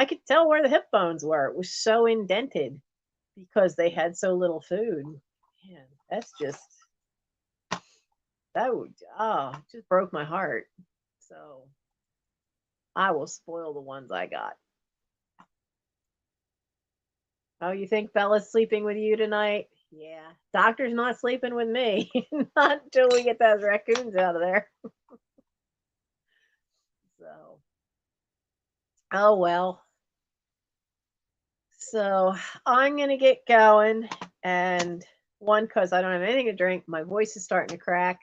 could tell where the hip bones were. It was so indented because they had so little food. Man, that's just that would just broke my heart. So I will spoil the ones I got. Oh, you think Bella's sleeping with you tonight? Yeah. Doctor's not sleeping with me. Not until we get those raccoons out of there. So, oh well. So I'm going to get going. And one, because I don't have anything to drink, my voice is starting to crack.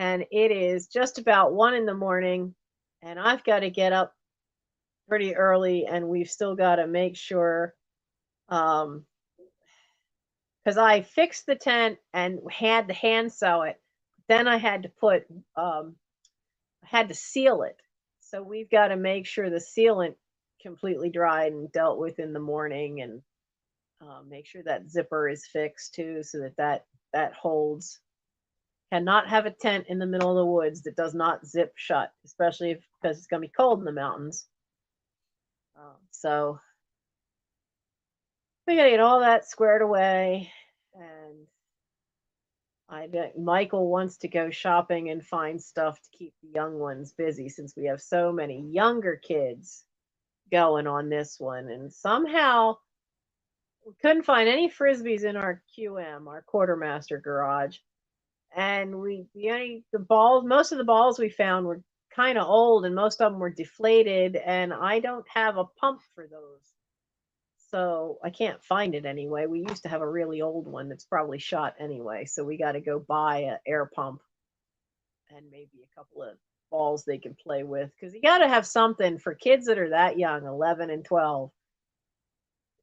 And it is just about 1 a.m. And I've got to get up pretty early. And we've still got to make sure um, because I fixed the tent and had to hand sew it. Then I had to I had to seal it. So we've got to make sure the sealant completely dried and dealt with in the morning, and make sure that zipper is fixed too, so that holds. Cannot have a tent in the middle of the woods that does not zip shut, especially because it's going to be cold in the mountains. So we got to get all that squared away, and I bet Michael wants to go shopping and find stuff to keep the young ones busy since we have so many younger kids going on this one. And somehow we couldn't find any frisbees in our QM, our quartermaster garage. And the balls, most of the balls we found were kind of old and most of them were deflated. And I don't have a pump for those. So I can't find it anyway. We used to have a really old one that's probably shot anyway. So we got to go buy an air pump and maybe a couple of balls they can play with, because you got to have something for kids that are that young, 11 and 12.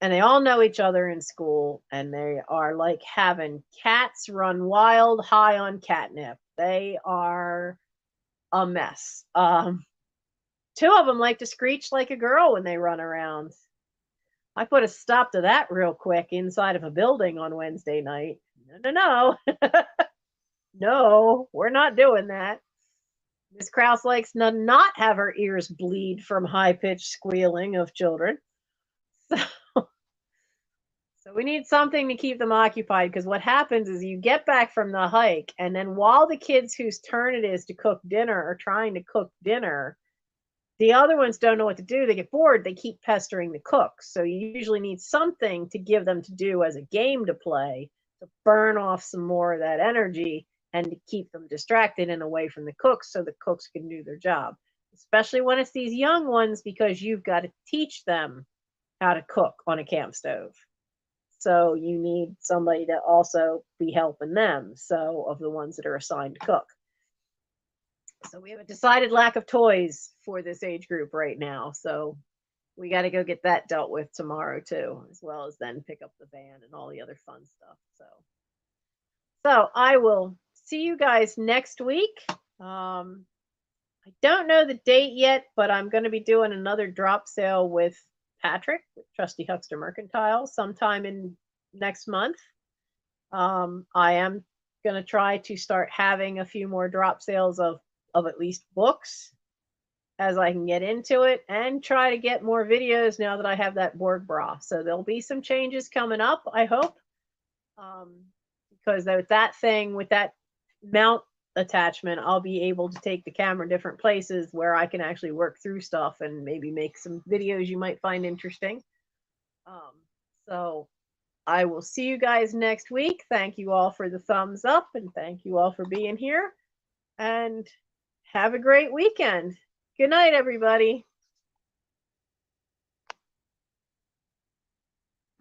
And they all know each other in school, and they are like having cats run wild high on catnip. They are a mess. Two of them like to screech like a girl when they run around. I put a stop to that real quick inside of a building on Wednesday night. No. No, we're not doing that. Miss Kraus likes to not have her ears bleed from high pitched squealing of children. So we need something to keep them occupied, because what happens is you get back from the hike, and then while the kids whose turn it is to cook dinner are trying to cook dinner, the other ones don't know what to do. They get bored. They keep pestering the cook. So you usually need something to give them to do as a game to play to burn off some more of that energy and to keep them distracted and away from the cooks so the cooks can do their job, especially when it's these young ones, because you've got to teach them how to cook on a camp stove. So you need somebody to also be helping them. So, of the ones that are assigned to cook. So we have a decided lack of toys for this age group right now. So we got to go get that dealt with tomorrow too, as well as then pick up the van and all the other fun stuff. So I will see you guys next week. I don't know the date yet, but I'm going to be doing another drop sale with Patrick, with Trusty Huckster Mercantile, sometime in next month. I am going to try to start having a few more drop sales of at least books as I can get into it, and try to get more videos now that I have that Borg bra. So there'll be some changes coming up, I hope, because with that thing, with that mount attachment, I'll be able to take the camera different places where I can actually work through stuff and maybe make some videos you might find interesting. So I will see you guys next week. Thank you all for the thumbs up, and thank you all for being here, and have a great weekend. Good night, everybody.